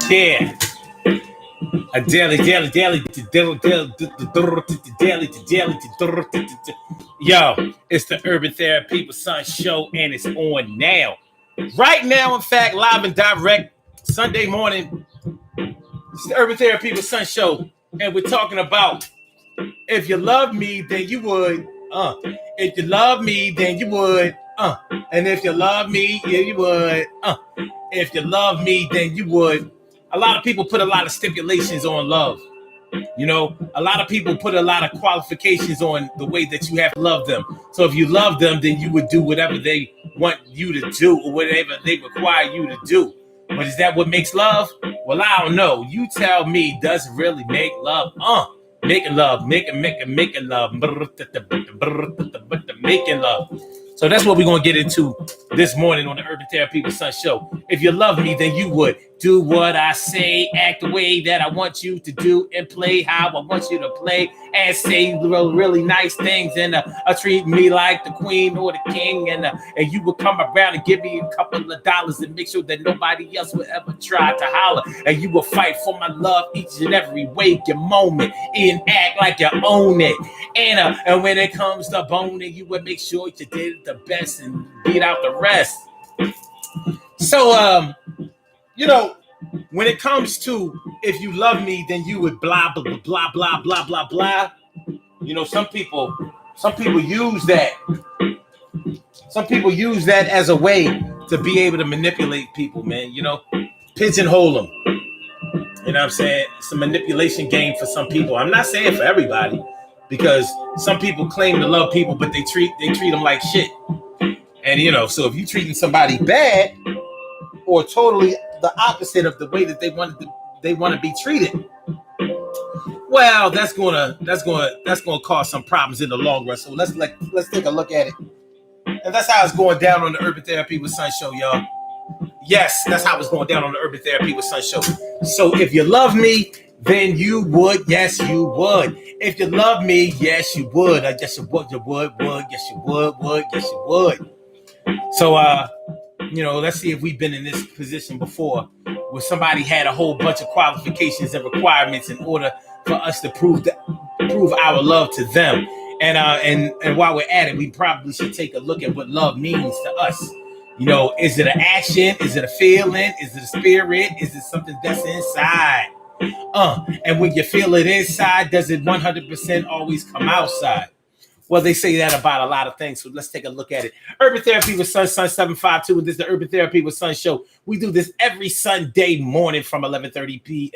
Yeah. A daily. Yo, it's the Urban Therapy with Son show, and it's on now. Right now, in fact, live and direct, Sunday morning. It's the Urban Therapy with Son show, and we're talking about if you love me, then you would. If you love me, then you would. And if you love me, yeah, you would. If you love me, then you would. A lot of people put a lot of stipulations on love. You know, a lot of people put a lot of qualifications on the way that you have to love them. So if you love them, then you would do whatever they want you to do or whatever they require you to do. But is that what makes love? Well, I don't know. You tell me, does it really make love? Making love, making love, making love. So that's what we're going to get into this morning on the Urban Therapy with Son show. If you love me, then you would do what I say, act the way that I want you to do, and play how I want you to play, and say really nice things, and treat me like the queen or the king, and you would come around and give me a couple of dollars and make sure that nobody else would ever try to holler, and you would fight for my love each and every wake and moment, and act like you own it, and when it comes to boning, you would make sure you did the best and beat out the rest. So, you know, when it comes to if you love me, then you would blah, blah, blah, blah, blah, blah, blah. You know, some people use that. Some people use that as a way to be able to manipulate people, man. You know, pigeonhole them. You know what I'm saying? It's a manipulation game for some people. I'm not saying for everybody, because some people claim to love people, but they treat them like shit. And, you know, so if you're treating somebody bad or totally the opposite of the way that they want to be treated, well, that's gonna cause some problems in the long run. So let's take a look at it. And that's how it's going down on the Urban Therapy with Son show, y'all. Yes, that's how it's going down on the Urban Therapy with Son show. So if you love me, then you would. Yes, you would. If you love me, yes, you would. I guess you would. You would. Yes, you would. Yes, you would. So, you know, let's see if we've been in this position before, where somebody had a whole bunch of qualifications and requirements in order for us to prove our love to them. And while we're at it, we probably should take a look at what love means to us. You know, is it an action? Is it a feeling? Is it a spirit? Is it something that's inside? And when you feel it inside, does it 100% always come outside? Well, they say that about a lot of things, so let's take a look at it. Urban Therapy with Son 752, and this is the Urban Therapy with Son show. We do this every Sunday morning from 11:30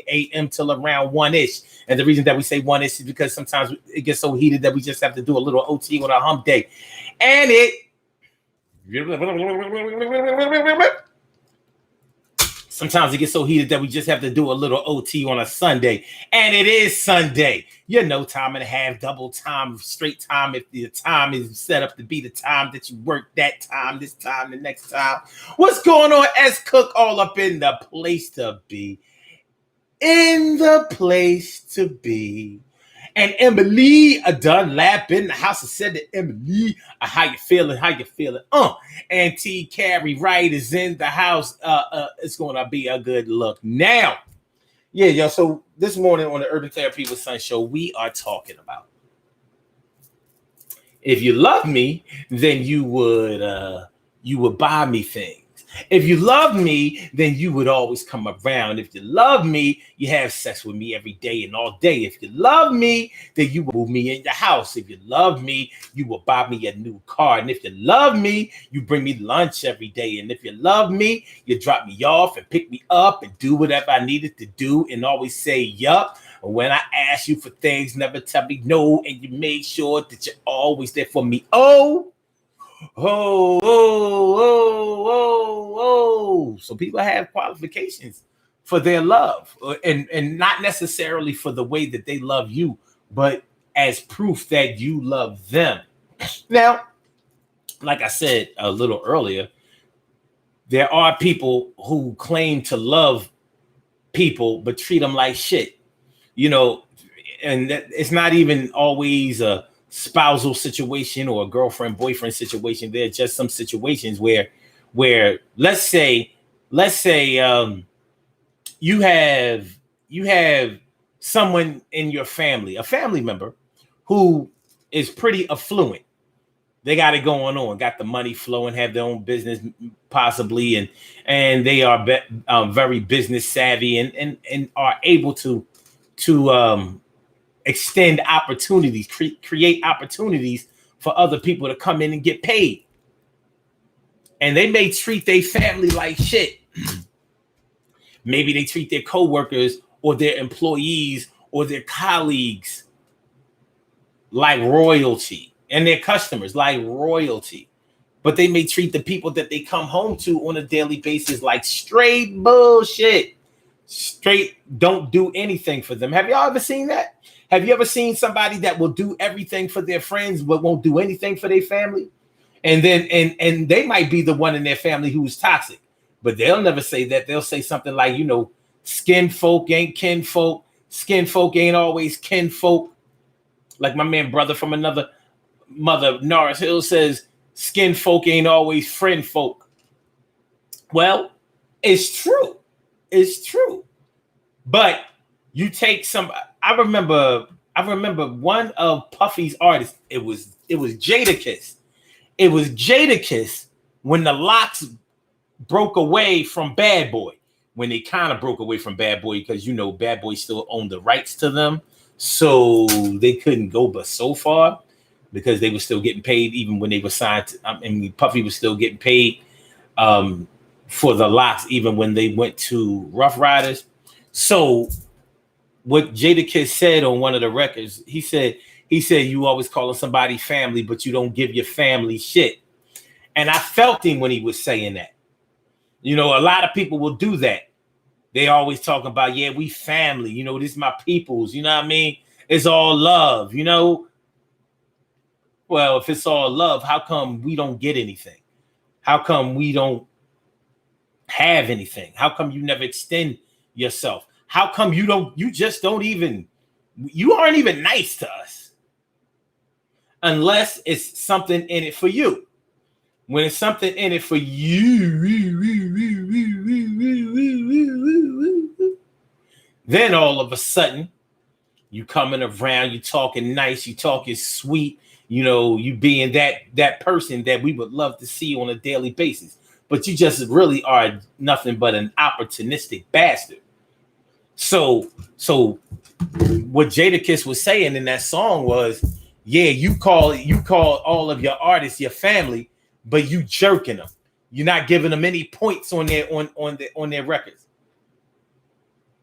a.m. till around 1-ish. And the reason that we say 1-ish is because sometimes it gets so heated that we just have to do a little OT on a hump day. And sometimes it gets so heated that we just have to do a little OT on a Sunday. And it is Sunday. You know, time and a half, double time, straight time. If the time is set up to be the time that you work that time, this time, the next time. What's going on, S. Cook? All up in the place to be. In the place to be. And Emily Dunlap in the house. I said to Emily, how you feeling? And T. Carey Wright is in the house. It's going to be a good look. Now, yeah, yo. So this morning on the Urban Therapy with Son show, we are talking about if you love me, then you would buy me things. If you love me, then you would always come around. If you love me, you have sex with me every day and all day. If you love me, then you will move me in your house. If you love me, you will buy me a new car. And if you love me, you bring me lunch every day. And if you love me, you drop me off and pick me up and do whatever I needed to do and always say yup. When I ask you for things, never tell me no. And you make sure that you're always there for me. Oh. So people have qualifications for their love, and not necessarily for the way that they love you, but as proof that you love them. Now, like I said a little earlier, there are people who claim to love people but treat them like shit. You know, and it's not even always a spousal situation or a girlfriend boyfriend situation. There are just some situations where let's say you have someone in your family, a family member who is pretty affluent. They got it going on, got the money flowing, have their own business possibly, and they are very business savvy and are able to extend opportunities, create opportunities for other people to come in and get paid. And they may treat their family like shit. Maybe they treat their coworkers or their employees or their colleagues like royalty and their customers like royalty. But they may treat the people that they come home to on a daily basis like straight bullshit. Straight don't do anything for them. Have y'all ever seen that? Have you ever seen somebody that will do everything for their friends but won't do anything for their family? And then and they might be the one in their family who's toxic, but they'll never say that. They'll say something like, skin folk ain't kin folk. Skin folk ain't always kin folk. Like my man brother from another mother, Norris Hill, says, skin folk ain't always friend folk. Well, it's true. It's true. But you take some. I remember one of Puffy's artists. It was Jadakiss. It was Jadakiss when the Locks broke away from Bad Boy. When they kind of broke away from Bad Boy, because Bad Boy still owned the rights to them, so they couldn't go but so far because they were still getting paid even when they were signed. Puffy was still getting paid for the Locks even when they went to Rough Riders. So what Jadakiss said on one of the records, he said, you always calling somebody family, but you don't give your family shit. And I felt him when he was saying that. A lot of people will do that. They always talk about, yeah, we family. This is my peoples. You know what I mean? It's all love, Well, if it's all love, how come we don't get anything? How come we don't have anything? How come you never extend yourself? How come you aren't even nice to us? Unless it's something in it for you. When it's something in it for you, then all of a sudden you coming around, you talking nice, you talking sweet, you being that person that we would love to see on a daily basis. But you just really are nothing but an opportunistic bastard. So what Jadakiss was saying in that song was, yeah, you call all of your artists your family, but you jerking them. You're not giving them any points on their records.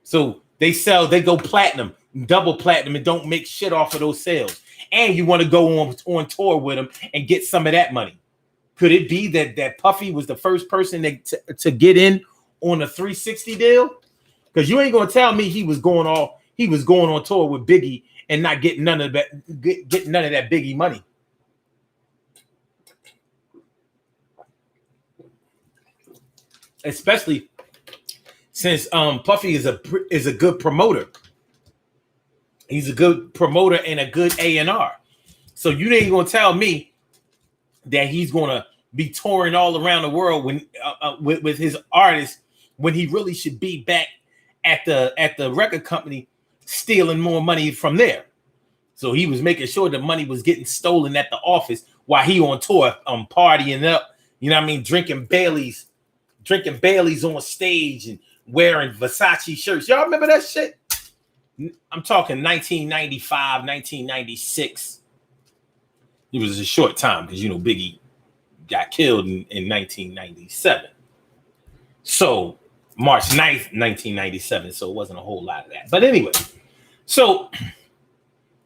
So they go platinum, double platinum, and don't make shit off of those sales. And you want to go on tour with them and get some of that money. Could it be that Puffy was the first person to get in on a 360 deal? Because you ain't gonna tell me he was going on tour with Biggie and not getting none of that Biggie money. Especially since Puffy is a good promoter. He's a good promoter and a good A&R. So you ain't gonna tell me that he's gonna be touring all around the world when with his artists when he really should be back at the record company stealing more money from there. So he was making sure the money was getting stolen at the office while he on tour, partying up, drinking Baileys on stage and wearing Versace shirts. Y'all remember that shit? I'm talking 1995, 1996. It was a short time because Biggie got killed in 1997. So March 9th, 1997. So it wasn't a whole lot of that. But anyway, so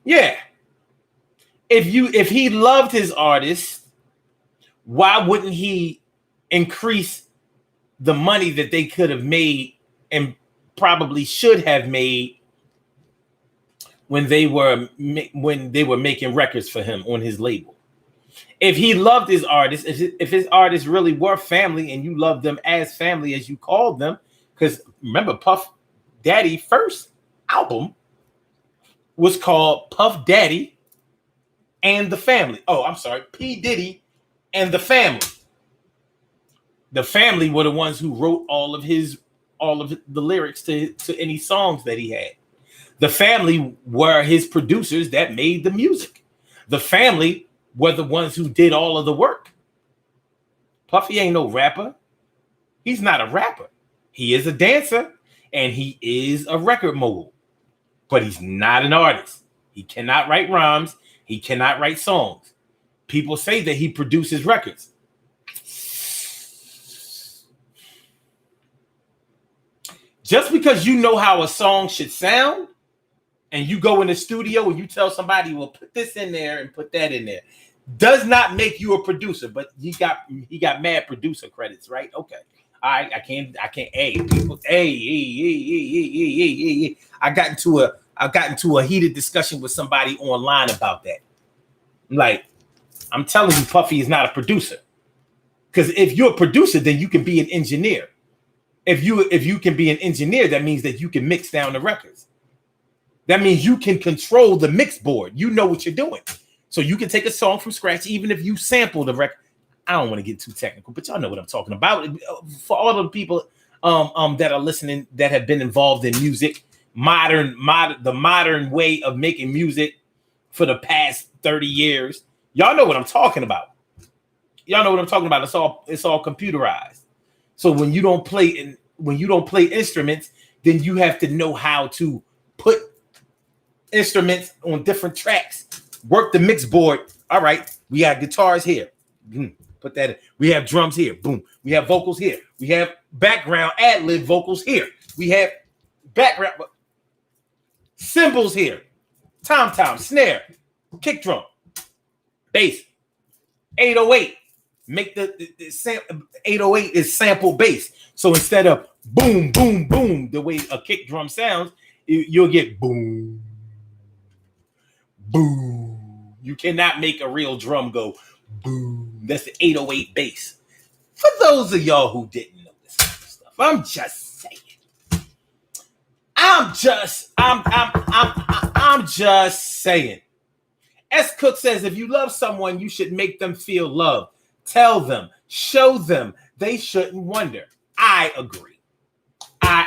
yeah. If he loved his artist, why wouldn't he increase the money that they could have made and probably should have made when they were making records for him on his label? If he loved his artist, if his artists really were family and you loved them as family as you called them, because remember Puff Daddy first album was called Puff Daddy and the Family. Oh, I'm sorry, P. Diddy and the Family. The Family were the ones who wrote all of his all of the lyrics to any songs that he had. The family were his producers that made the music. The family were the ones who did all of the work. Puffy ain't no rapper. He's not a rapper. He is a dancer and he is a record mogul, but he's not an artist. He cannot write rhymes. He cannot write songs. People say that he produces records. Just because you know how a song should sound and you go in the studio and you tell somebody, well, put this in there and put that in there, does not make you a producer. But he got mad producer credits, right? Okay. I can't. Hey, people. Hey. I got into a heated discussion with somebody online about that. Like, I'm telling you, Puffy is not a producer. Because if you're a producer, then you can be an engineer. If you can be an engineer, that means that you can mix down the records. That means you can control the mix board. You know what you're doing. So you can take a song from scratch, even if you sample the record. I don't want to get too technical, but y'all know what I'm talking about. For all of the people that are listening that have been involved in music, the modern way of making music for the past 30 years, y'all know what I'm talking about. Y'all know what I'm talking about. It's all computerized. So when you don't play instruments, then you have to know how to put instruments on different tracks, work the mix board. All right, we got guitars here. Put that in. We have drums here. Boom. We have vocals here. We have background ad-lib vocals here. We have background cymbals here. Tom, snare, kick drum, bass, 808. Make the 808 is sample bass. So instead of boom, boom, boom, the way a kick drum sounds, you'll get boom, boom. You cannot make a real drum go boom. That's the 808 bass. For those of y'all who didn't know this kind of stuff, I'm just saying. I'm just saying. S. Cook says, if you love someone, you should make them feel loved. Tell them, show them. They shouldn't wonder. I agree. I.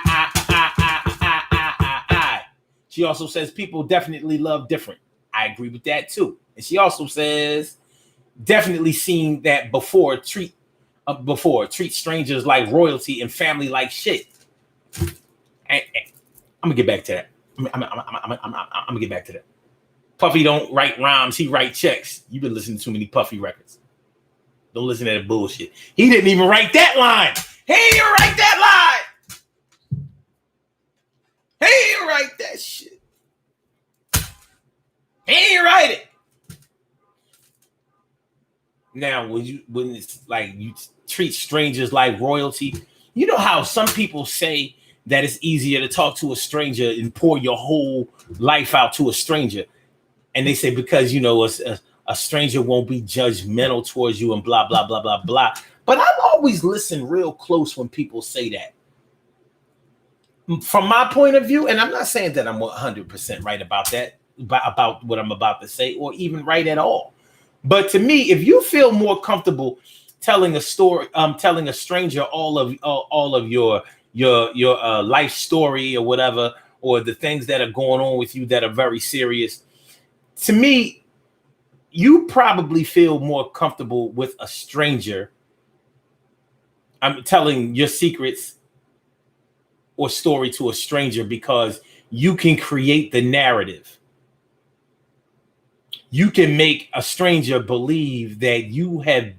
She also says people definitely love different. I agree with that too. And she also says, definitely seen that before. Treat strangers like royalty and family like shit. And I'm gonna get back to that. I'm gonna get back to that. Puffy don't write rhymes. He write checks. You've been listening to too many Puffy records. Don't listen to that bullshit. He didn't even write that line. He didn't even write that line. He didn't write that shit. He didn't write it. Now, when it's like you treat strangers like royalty, you know how some people say that it's easier to talk to a stranger and pour your whole life out to a stranger. And they say because, you know, a stranger won't be judgmental towards you and blah, blah, blah, blah, blah. But I've always listened real close when people say that. From my point of view, and I'm not saying that I'm 100% right about that, about what I'm about to say, or even right at all. But to me, if you feel more comfortable telling a story, telling a stranger all of your life story or whatever, or the things that are going on with you that are very serious, to me, you probably feel more comfortable with a stranger. I'm telling your secrets or story to a stranger because you can create the narrative. You can make a stranger believe that you have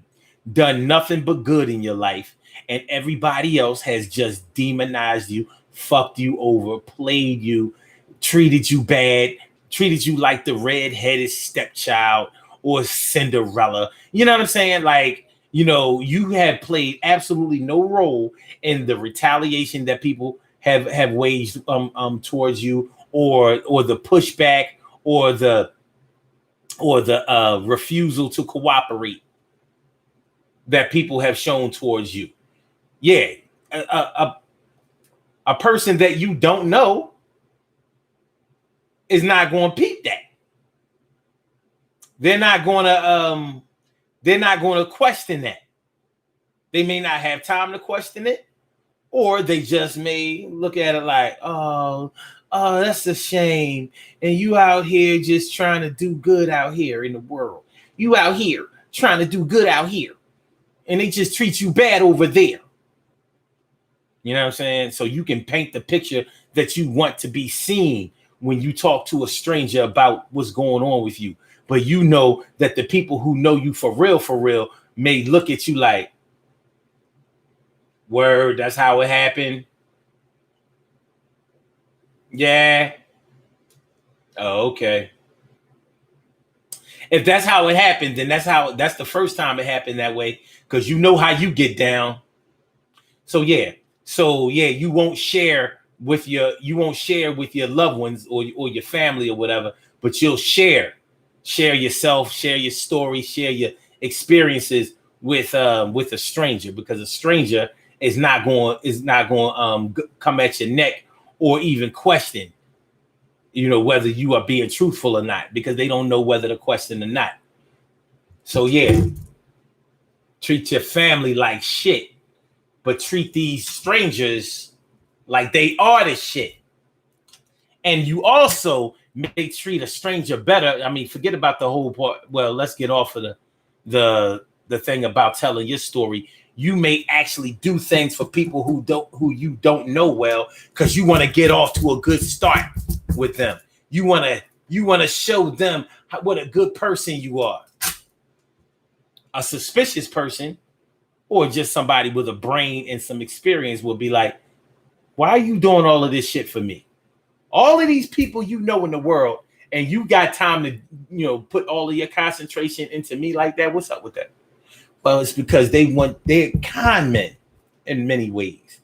done nothing but good in your life and everybody else has just demonized you, fucked you over, played you, treated you bad, treated you like the red-headed stepchild or Cinderella. You know what I'm saying? Like, you know, you have played absolutely no role in the retaliation that people have waged towards you, or the pushback, or the refusal to cooperate that people have shown towards you. Yeah, a person that you don't know is not going to peep that. They're not going to question that. They may not have time to question it, Or they just may look at it like, oh, that's a shame. And you out here just trying to do good out here in the world. You out here trying to do good out here. And they just treat you bad over there. You know what I'm saying? So you can paint the picture that you want to be seen when you talk to a stranger about what's going on with you. But you know that the people who know you for real, may look at you like, word, that's how it happened. Yeah. Oh, okay. If that's how it happened, then that's the first time it happened that way, because you know how you get down. So yeah. You won't share with your loved ones or your family or whatever, but you'll share yourself, share your story, share your experiences with a stranger, because a stranger is not going come at your neck or even question, whether you are being truthful or not, because they don't know whether to question or not. So yeah, treat your family like shit, but treat these strangers like they are the shit. And you also may treat a stranger better. I mean, forget about the whole part. Well, let's get off of the thing about telling your story. You may actually do things for people who you don't know well, because you want to get off to a good start with them. You want to show them what a good person you are. A suspicious person, or just somebody with a brain and some experience, will be like, why are you doing all of this shit for me? All of these people in the world, and you got time to put all of your concentration into me like that? What's up with that? Well, it's because they're con men in many ways.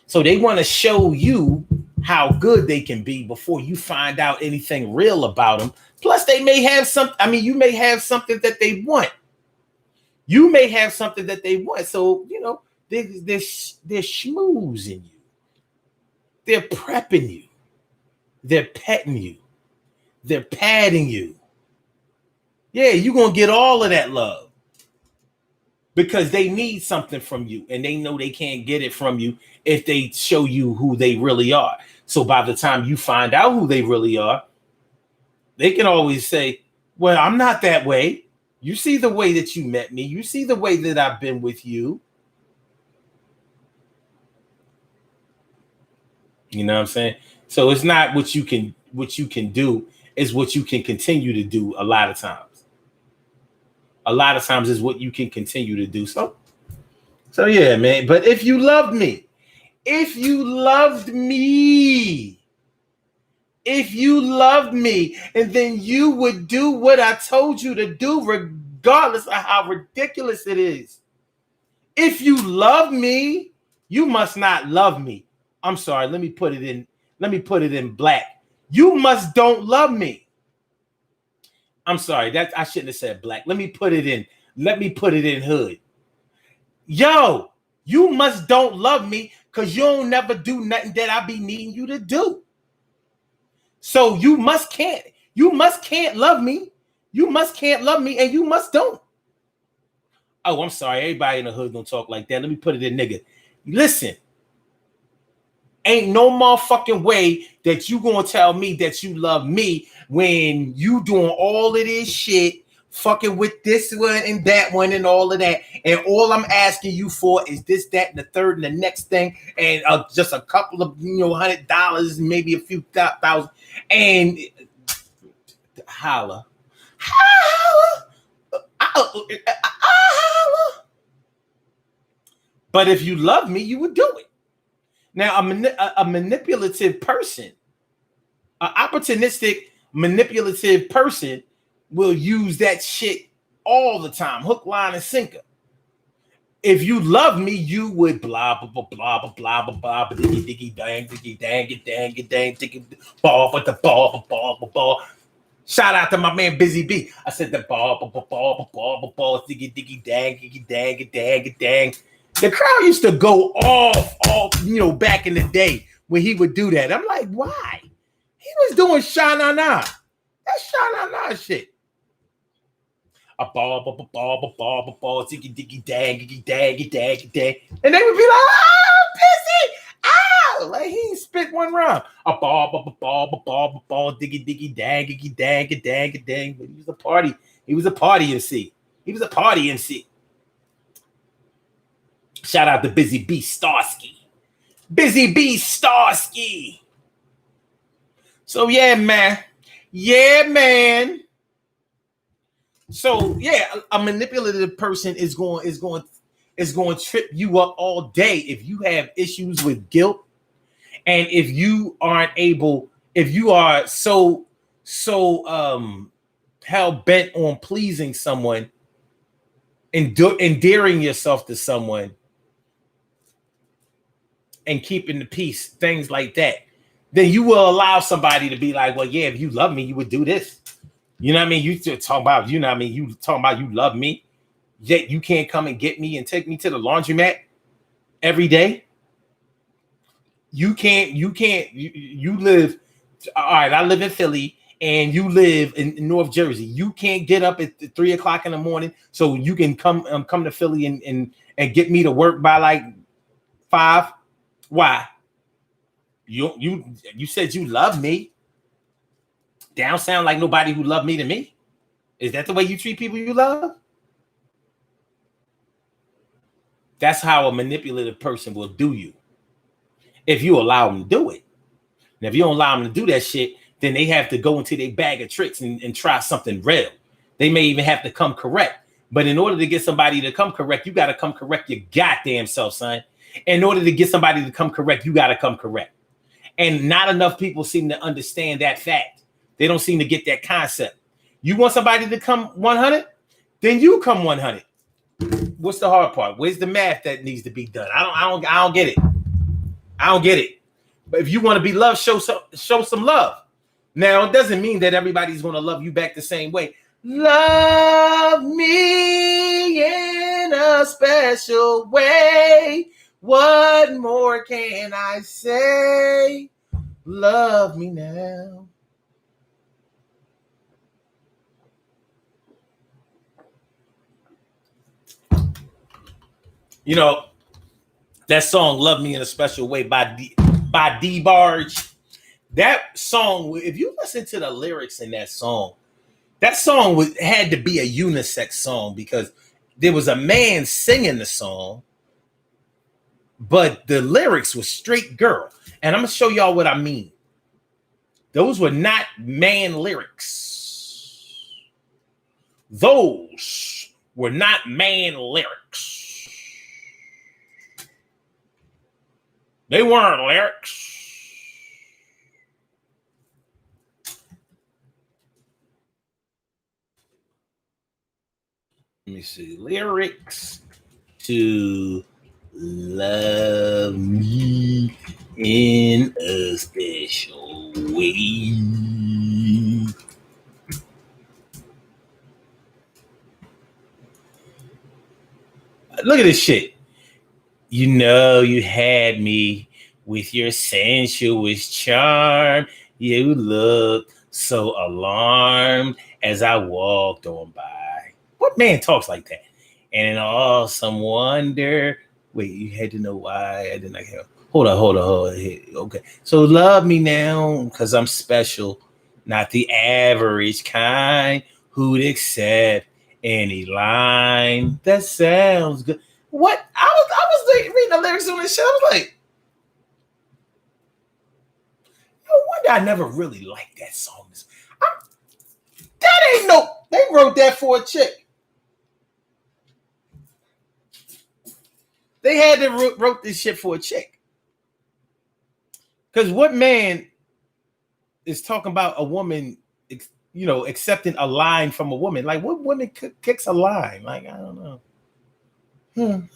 So they want to show you how good they can be before you find out anything real about them. Plus, they may have you may have something that they want. You may have something that they want. So, they're schmoozing you. They're prepping you. They're petting you. They're patting you. Yeah, you're going to get all of that love, because they need something from you, and they know they can't get it from you if they show you who they really are. So by the time you find out who they really are, they can always say, well, I'm not that way. You see the way that you met me. You see the way that I've been with you. You know what I'm saying? So it's not what you can do, is what you can continue to do a lot of times. A lot of times is what you can continue to do. So yeah, man. But if you loved me, and then you would do what I told you to do, regardless of how ridiculous it is. If you love me, you must not love me. I'm sorry. Let me put it in black. You must don't love me. I'm sorry. I shouldn't have said black. Let me put it in hood. Yo, you must don't love me, because you don't never do nothing that I be needing you to do. So you must can't love me. You must can't love me, and you must don't. Oh, I'm sorry. Everybody in the hood don't talk like that. Let me put it in nigga. Listen. Ain't no motherfucking way that you gonna tell me that you love me when you doing all of this shit, fucking with this one and that one and all of that, and all I'm asking you for is this, that, and the third, and the next thing, and just a couple of $100, maybe a few thousand, and holla. But if you love me, you would do it. Now, a manipulative person, an opportunistic, manipulative person will use that shit all the time, hook, line, and sinker. If you love me, you would blah, blah, blah, blah, blah, blah, blah, blah, diggy, diggy, dang, diggy, dang, diggy, ball, but the ball. Shout out to my man Busy B. I said the ball, diggy, diggy, dang. The crowd used to go off, back in the day when he would do that. I'm like, why? He was doing sha-na-na. That's sha-na-na shit. A ball, diggy, diggy, dang. And they would be like, diggy diggy dang diggy dang dang dang. But he was a party. He was a party MC. He was a party MC. Shout out to Busy B Starsky. Busy B Starsky. So yeah, man. Yeah, man. So yeah, a manipulative person is going to trip you up all day if you have issues with guilt, and if you aren't able, if you are so hell bent on pleasing someone, endearing yourself to someone, and keeping the peace, things like that, then you will allow somebody to be like, well, yeah, if you love me, you would do this. You know what I mean? You talk about, you know what I mean? You talking about you love me, yet you can't come and get me and take me to the laundromat every day. You live, all right, I live in Philly and you live in North Jersey. You can't get up at 3 o'clock in the morning so you can come to Philly and get me to work by like 5. Why? You said you love me. Don't sound like nobody who loved me to me. Is that the way you treat people you love? That's how a manipulative person will do you, if you allow them to do it. Now, if you don't allow them to do that shit, then they have to go into their bag of tricks and try something real. They may even have to come correct. But in order to get somebody to come correct, you got to come correct your goddamn self, son. In order to get somebody to come correct, you got to come correct. And not enough people seem to understand that fact. They don't seem to get that concept. You want somebody to come 100? Then you come 100. What's the hard part? Where's the math that needs to be done? I don't get it. I don't get it. But if you want to be loved, show some love. Now, it doesn't mean that everybody's going to love you back the same way. Love me in a special way. What more can I say? Love me now. You know, that song "Love Me in a Special Way" by D Barge. That song, if you listen to the lyrics in that song had to be a unisex song, because there was a man singing the song, but the lyrics were straight girl. And I'm gonna show y'all what I mean. Those were not man lyrics. Those were not man lyrics. They weren't lyrics. Let me see. Lyrics to Love Me in a Special Way. Look at this shit. You know you had me with your sensuous charm. You looked so alarmed as I walked on by. What man talks like that? And in awesome wonder, wait, you had to know why I did not have. Hold on. Okay, so love me now because I'm special, not the average kind who'd accept any line that sounds good. What? I was reading the lyrics on this show. I was like, no wonder I never really liked that song. That ain't no. They wrote that for a chick. They had to wrote this shit for a chick. Because what man is talking about a woman, you know, accepting a line from a woman? Like, what woman kicks a line? Like, I don't know. All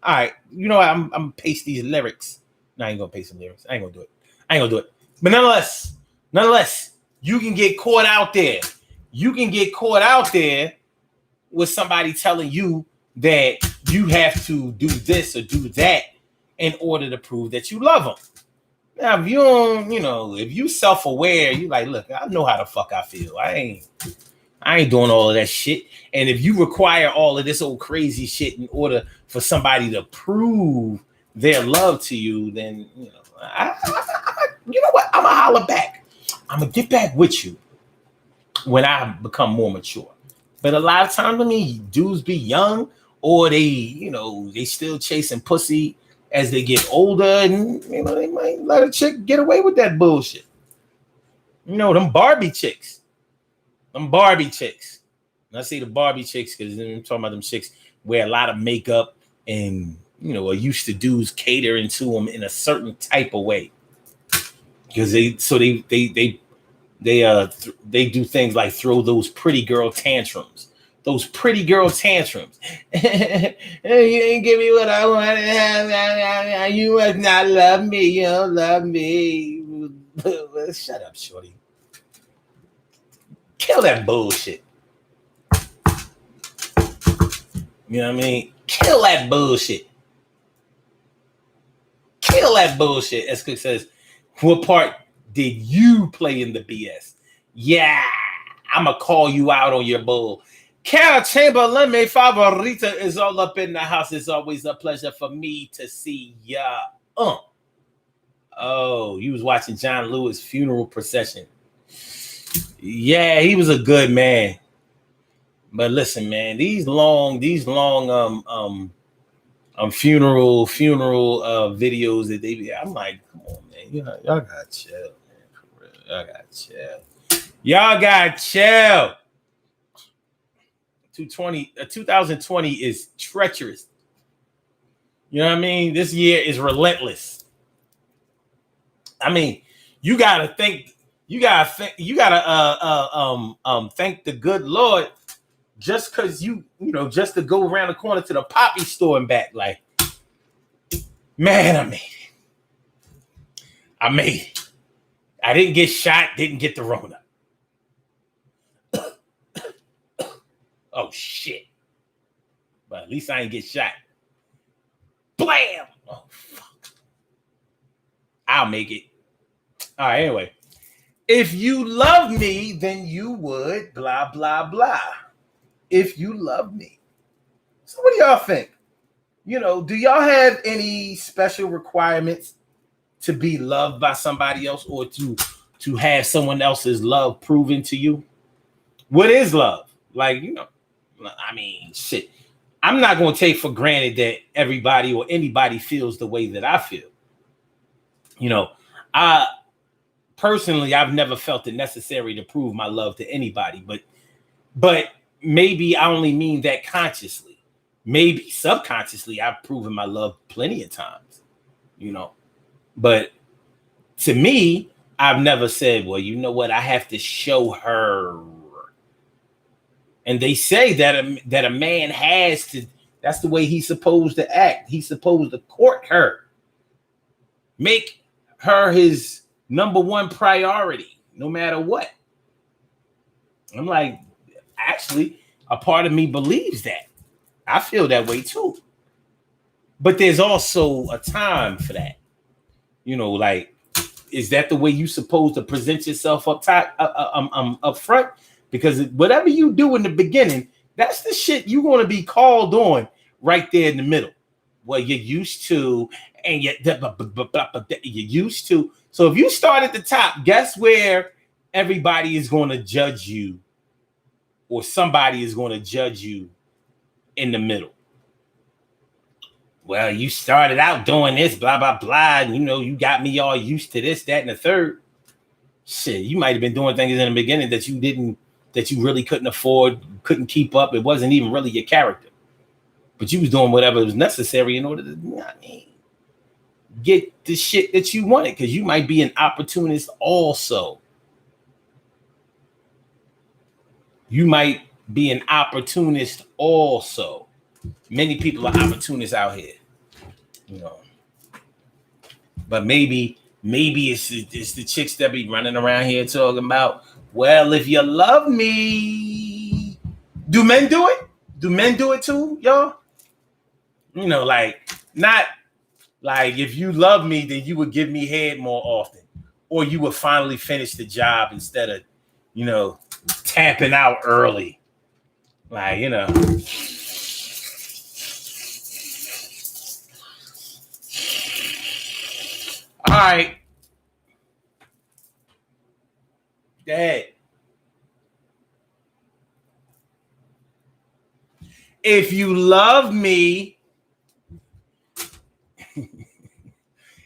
right, you know what? I'm gonna paste these lyrics. No, I ain't gonna paste some lyrics. I ain't gonna do it. But nonetheless, you can get caught out there. You can get caught out there with somebody telling you that you have to do this or do that in order to prove that you love them. Now, if you don't, you know, if you self-aware, you like, look, I know how the fuck I feel. I ain't doing all of that shit. And if you require all of this old crazy shit in order for somebody to prove their love to you, then you know, you know what? I'm gonna holler back. I'm gonna get back with you when I become more mature. But a lot of times, I mean, dudes be young or they, you know, they still chasing pussy as they get older, and you know, they might let a chick get away with that bullshit. You know, them Barbie chicks. Them Barbie chicks. And I say the Barbie chicks because I'm talking about them chicks wear a lot of makeup and you know are used to dudes catering to them in a certain type of way. Because they do things like throw those pretty girl tantrums. Those pretty girl tantrums. You didn't give me what I wanted. You must not love me. You don't love me. Shut up, shorty. Kill that bullshit. You know what I mean? Kill that bullshit. Kill that bullshit. As Cook says, what part did you play in the BS? Yeah, I'ma call you out on your bull. Carol Chamberlain, my favorita, is all up in the house. It's always a pleasure for me to see ya. Oh, you was watching John Lewis' funeral procession. Yeah, he was a good man. But listen, man, these long funeral videos that they, I'm like, come on, man, y'all gotta chill, man. For real. Y'all gotta chill. 2020 is treacherous. You know what I mean? This year is relentless. I mean, you gotta thank the good Lord just because you know, just to go around the corner to the poppy store and back. Like, man, I made it. I didn't get shot, didn't get the Rona. Oh, shit. But at least I ain't get shot. Blam! Oh, fuck. I'll make it. All right, anyway. If you love me, then you would blah, blah, blah. If you love me. So what do y'all think? You know, do y'all have any special requirements to be loved by somebody else or to have someone else's love proven to you? What is love? Like, you know, I mean, shit. I'm not going to take for granted that everybody or anybody feels the way that I feel. You know, personally, I've never felt it necessary to prove my love to anybody, but maybe I only mean that consciously. Maybe subconsciously, I've proven my love plenty of times, you know. But to me, I've never said, well, you know what? I have to show her. And they say that a man has to, that's the way he's supposed to act. He's supposed to court her. Make her his number one priority, no matter what. I'm like, actually, a part of me believes that. I feel that way too. But there's also a time for that. You know, like, is that the way you supposed to present yourself up front? Because whatever you do in the beginning, that's the shit you're going to be called on right there in the middle. Well, you're used to, and you're used to. So if you start at the top, guess where everybody is going to judge you, or somebody is going to judge you in the middle. Well, you started out doing this, blah, blah, blah. And, you know, you got me all used to this, that, and the third. Shit, you might have been doing things in the beginning that you really couldn't afford, couldn't keep up. It wasn't even really your character. But you was doing whatever was necessary in order to, get the shit that you wanted, because you might be an opportunist also. You might be an opportunist also. Many people are opportunists out here, you know. But maybe it's the chicks that be running around here talking about, well, if you love me. Do men do it? Do men do it too, y'all? You know, like, not like, if you love me, then you would give me head more often. Or you would finally finish the job instead of, you know, tapping out early. Like, you know. right. Go ahead. If you love me,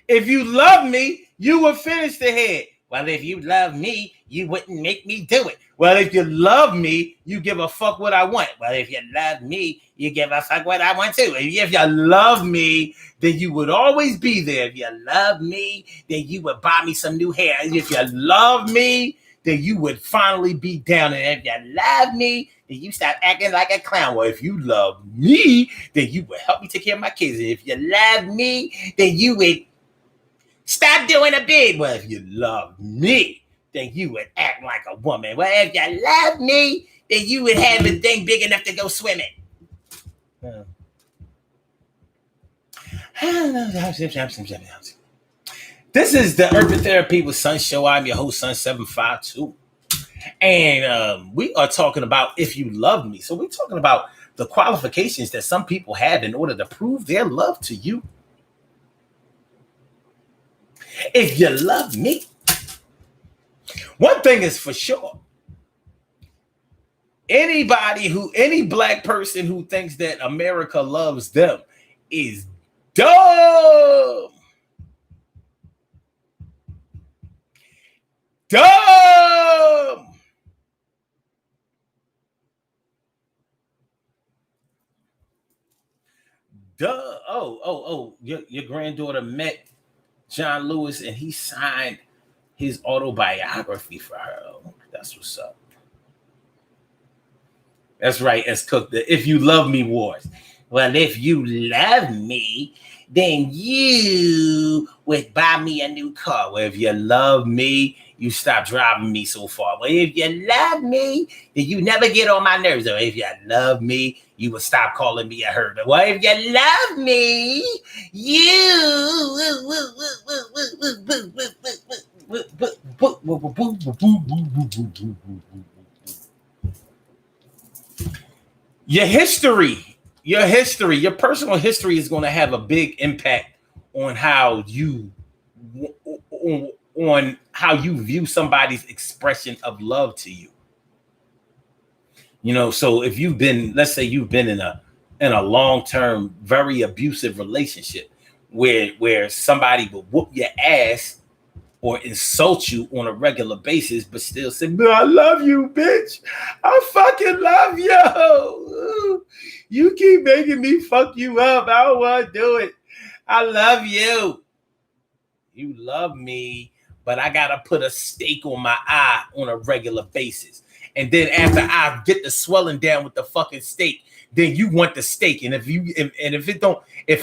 if you love me, you would finish the head. Well, if you love me, you wouldn't make me do it. Well, if you love me, you give a fuck what I want. Well, if you love me, you give a fuck what I want too. If you love me, then you would always be there. If you love me, then you would buy me some new hair. If you love me, then you would finally be down. And if you love me, then you stop acting like a clown. Well, if you love me, then you would help me take care of my kids. And if you love me, then you would stop doing a bid. Well, if you love me, then you would act like a woman. Well, if you love me, then you would have a thing big enough to go swimming. This is the Urban Therapy with Sun Show. I'm your host, Sun752. And we are talking about if you love me. So we're talking about the qualifications that some people have in order to prove their love to you. If you love me, one thing is for sure. Any black person who thinks that America loves them is dumb. Dumb. Duh. Oh. Your granddaughter met John Lewis and he signed his autobiography for her. Oh, that's what's up. That's right. It's cooked. The If You Love Me Wars. Well, if you love me, then you would buy me a new car. Well, if you love me, you stop driving me so far. Well, if you love me, then you never get on my nerves. Or if you love me, you would stop calling me a hermit. Well, if you love me, your personal history is going to have a big impact on how you view somebody's expression of love to you. You know, so if let's say you've been in a long-term, very abusive relationship where somebody will whoop your ass or insult you on a regular basis, but still say, I love you, bitch. I fucking love you. You keep making me fuck you up. I don't want to do it. I love you. You love me, but I got to put a stake on my eye on a regular basis. And then after I get the swelling down with the fucking steak, then you want the steak. And if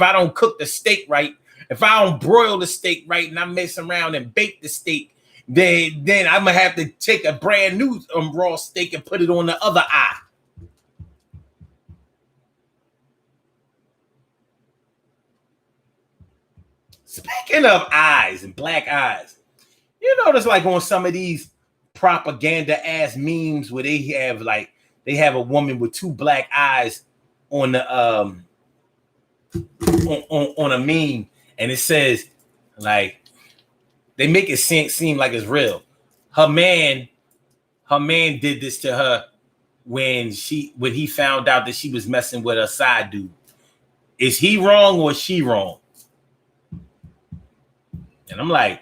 I don't cook the steak right, if I don't broil the steak right and I mess around and bake the steak, then I'm going to have to take a brand new raw steak and put it on the other eye. Speaking of eyes and black eyes, you notice like on some of these propaganda ass memes where they have a woman with two black eyes on the on a meme. And it says, like, they make it seem like it's real. Her man did this to her when he found out that she was messing with a side dude. Is he wrong or is she wrong? And I'm like,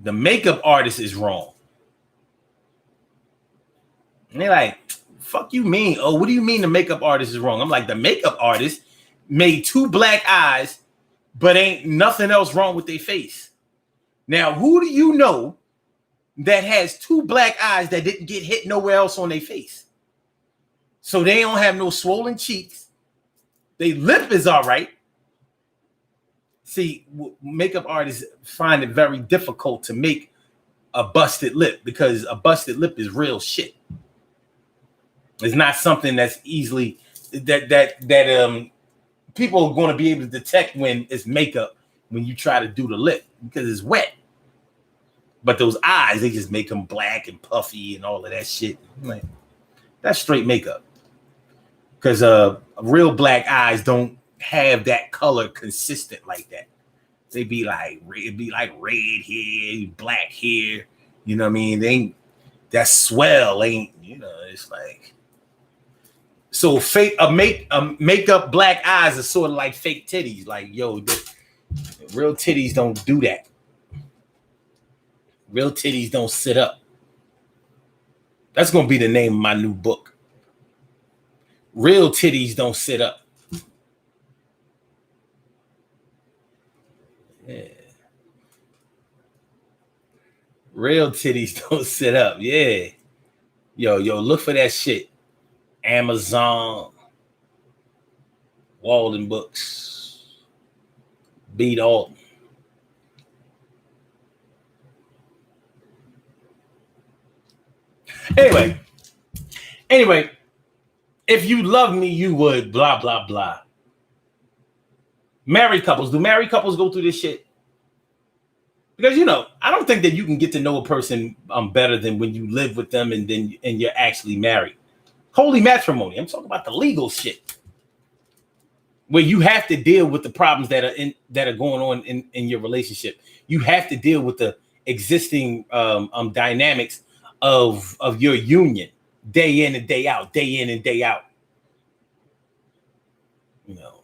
the makeup artist is wrong. And they're like, fuck you mean? Oh, what do you mean the makeup artist is wrong? I'm like, the makeup artist made two black eyes, but ain't nothing else wrong with their face. Now, who do you know that has two black eyes that didn't get hit nowhere else on their face? So they don't have no swollen cheeks. Their lip is all right. See, makeup artists find it very difficult to make a busted lip because a busted lip is real shit. It's not something that's easily that people are going to be able to detect when it's makeup when you try to do the lip because it's wet. But those eyes, they just make them black and puffy and all of that shit. Like, that's straight makeup. Because real black eyes don't have that color consistent like that. They be like, it'd be like red hair, black hair. You know what I mean? They ain't that swell. Ain't, you know? It's like, so fake makeup black eyes are sort of like fake titties. Like, yo, real titties don't do that. Real titties don't sit up. That's gonna be the name of my new book. Real titties don't sit up. Yeah. Real titties don't sit up. Yeah. Yo, look for that shit. Amazon, Walden Books, Beat Alton. Anyway, if you love me, you would blah, blah, blah. Married couples. Do married couples go through this shit? Because, you know, I don't think that you can get to know a person better than when you live with them and you're actually married. Holy matrimony. I'm talking about the legal shit, where you have to deal with the problems that are going on in your relationship. You have to deal with the existing dynamics of your union, day in and day out, day in and day out. You know,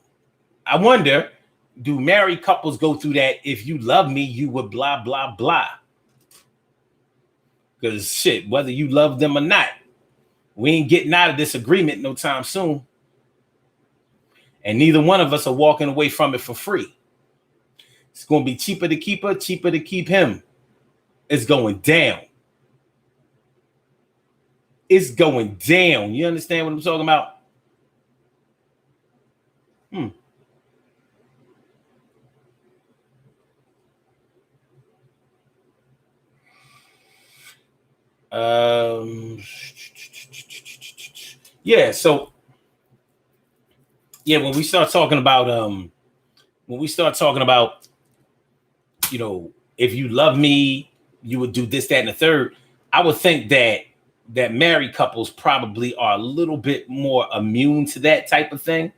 I wonder, do married couples go through that? If you love me, you would blah, blah, blah. Because shit, whether you love them or not, we ain't getting out of this agreement no time soon. And neither one of us are walking away from it for free. It's going to be cheaper to keep her, cheaper to keep him. It's going down. It's going down. You understand what I'm talking about? Yeah, so yeah, when we start talking about you know, if you love me, you would do this, that, and the third. I would think that married couples probably are a little bit more immune to that type of thing,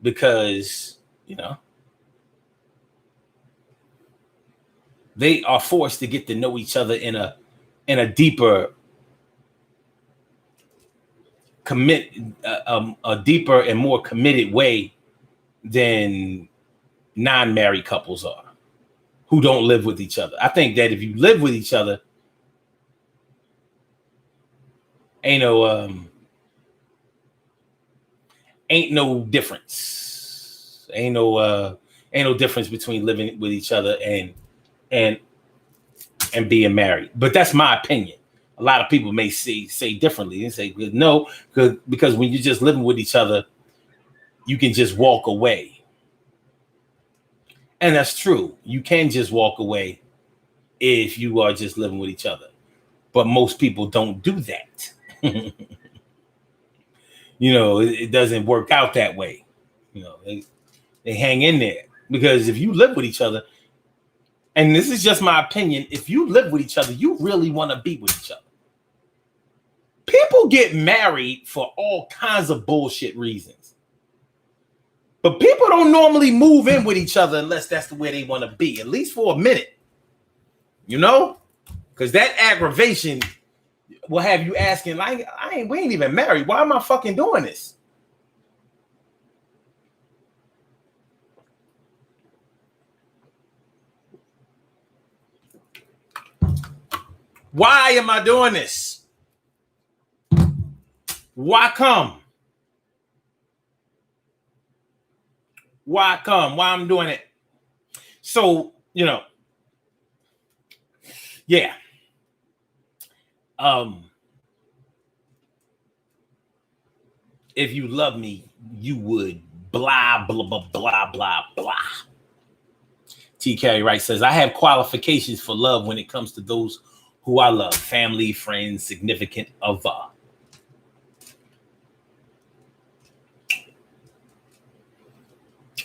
because, you know, they are forced to get to know each other in a deeper a deeper and more committed way than non-married couples are, who don't live with each other. I think that if you live with each other, ain't no difference. Ain't no difference between living with each other and being married. But that's my opinion. A lot of people may say differently and say no, because when you're just living with each other, you can just walk away. And that's true. You can just walk away if you are just living with each other. But most people don't do that. You know, it doesn't work out that way. You know, they hang in there, because if you live with each other, and this is just my opinion, if you live with each other, you really want to be with each other. People get married for all kinds of bullshit reasons. But people don't normally move in with each other unless that's the way they want to be, at least for a minute. You know? Because that aggravation will have you asking, like, we ain't even married. Why am I fucking doing this? Why am I doing this? Why come? Why come? Why I'm doing it? So, you know, yeah. If you love me, you would blah, blah, blah, blah, blah, blah. T. Carey Wright says, I have qualifications for love when it comes to those who I love: family, friends, significant other.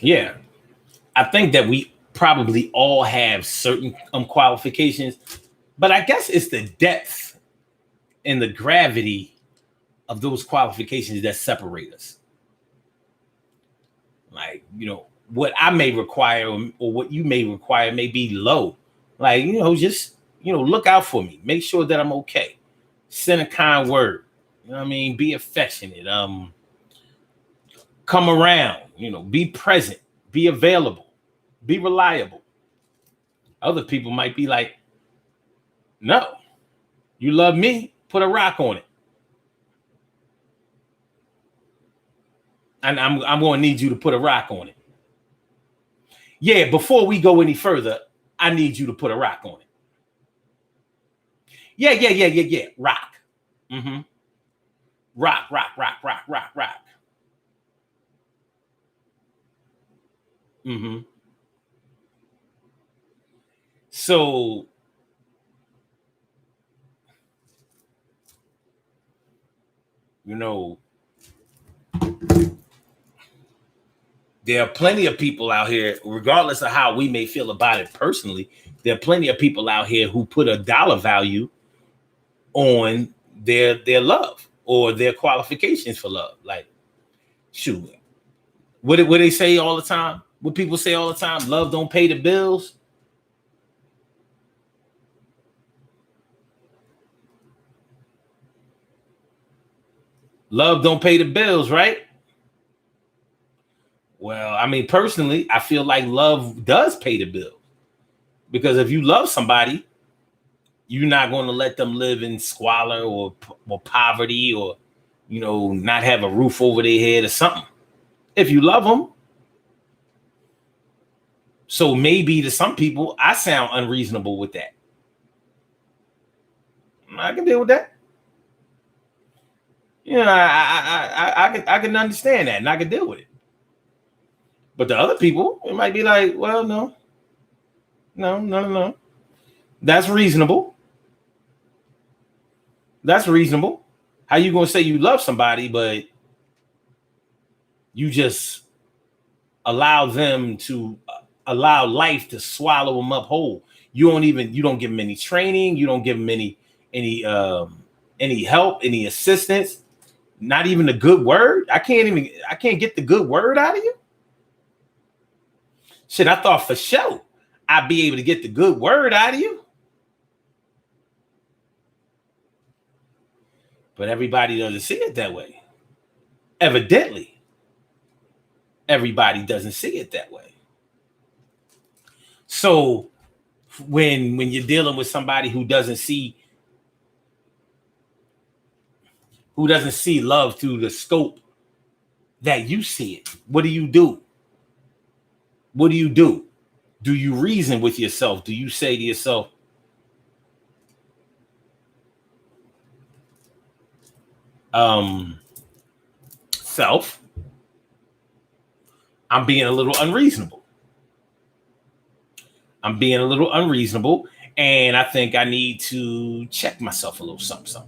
Yeah, I think that we probably all have certain qualifications, but I guess it's the depth and the gravity of those qualifications that separate us. Like, what I may require or what you may require may be low. Like, just, look out for me. Make sure that I'm okay. Send a kind word. You know what I mean? Be affectionate. Come around, be present, be available, be reliable. Other people might be like, no, you love me, put a rock on it. And I'm going to need you to put a rock on it. Yeah, before we go any further, I need you to put a rock on it. Yeah. Rock. Mm-hmm. Rock. Mm-hmm. So, there are plenty of people out here, regardless of how we may feel about it personally, there are plenty of people out here who put a dollar value on their love or their qualifications for love. Like, shoot, what they say all the time? What people say all the time? Love don't pay the bills. Love don't pay the bills, right? Well, I mean, personally, I feel like love does pay the bill. Because if you love somebody, you're not going to let them live in squalor or poverty or, not have a roof over their head or something. If you love them. So maybe to some people, I sound unreasonable with that. I can deal with that. I can understand that and I can deal with it. But the other people, it might be like, well, no. That's reasonable. That's reasonable. How you gonna say you love somebody, but you just allow them to allow life to swallow them up whole? You don't give them any training. You don't give them any help, any assistance. Not even a good word. I can't get the good word out of you. Shit, I thought for sure I'd be able to get the good word out of you. But everybody doesn't see it that way. Evidently, everybody doesn't see it that way. So when you're dealing with somebody who doesn't see love through the scope that you see it, what do you do? What do you do? Do you reason with yourself? Do you say to yourself, self, I'm being a little unreasonable. And I think I need to check myself a little something.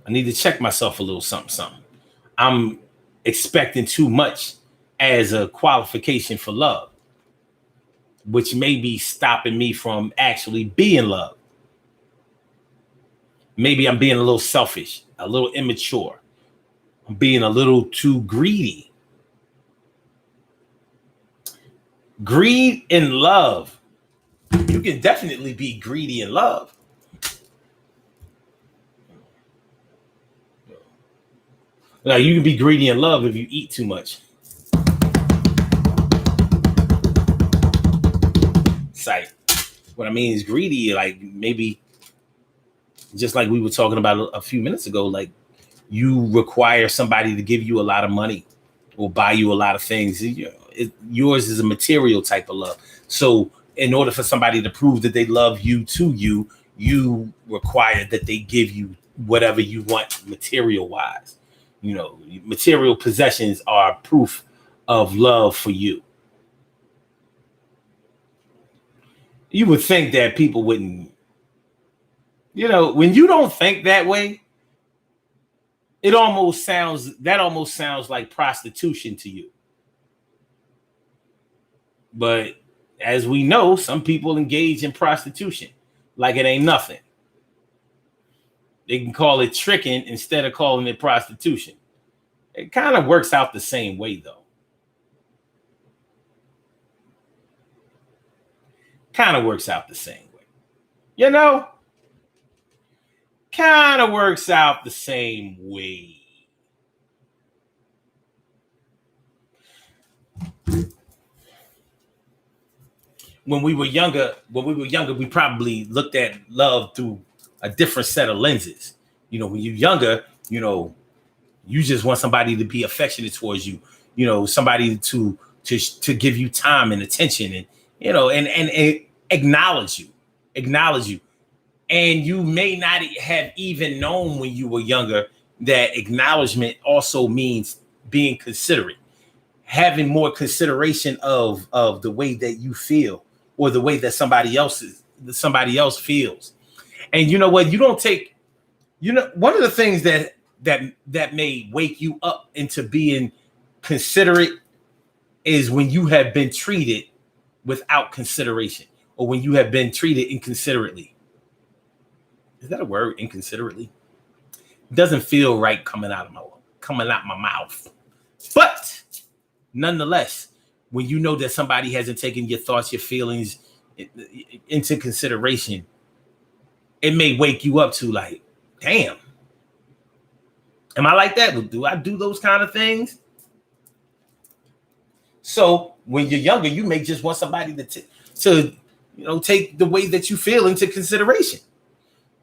I need to check myself a little something. I'm expecting too much as a qualification for love, which may be stopping me from actually being loved. Maybe I'm being a little selfish, a little immature. I'm being a little too greedy. Greed in love. You can definitely be greedy in love. Now, you can be greedy in love if you eat too much. It's like, what I mean is greedy, like maybe just like we were talking about a few minutes ago, like you require somebody to give you a lot of money or buy you a lot of things. Yours is a material type of love. So in order for somebody to prove that they love you to you, you require that they give you whatever you want material wise. Material possessions are proof of love for you. You would think that people wouldn't, when you don't think that way, that almost sounds like prostitution to you. But as we know, some people engage in prostitution like it ain't nothing. They can call it tricking instead of calling it prostitution. It kind of works out the same way, though. Kind of works out the same way. You know? Kind of works out the same way. When we were younger, we probably looked at love through a different set of lenses. You know, when you're younger, you know, you just want somebody to be affectionate towards you. You know, somebody to give you time and attention, and you know, and acknowledge you. And you may not have even known when you were younger that acknowledgement also means being considerate, having more consideration of the way that you feel or the way that somebody else feels. And you know what? You don't take, you know, one of the things that may wake you up into being considerate is when you have been treated without consideration, or when you have been treated inconsiderately. Is that a word, inconsiderately? It doesn't feel right coming out my mouth. But nonetheless, when you know that somebody hasn't taken your thoughts, your feelings into consideration, it may wake you up to like, damn, am I like that? Do I do those kind of things? So when you're younger, you may just want somebody to you know, take the way that you feel into consideration.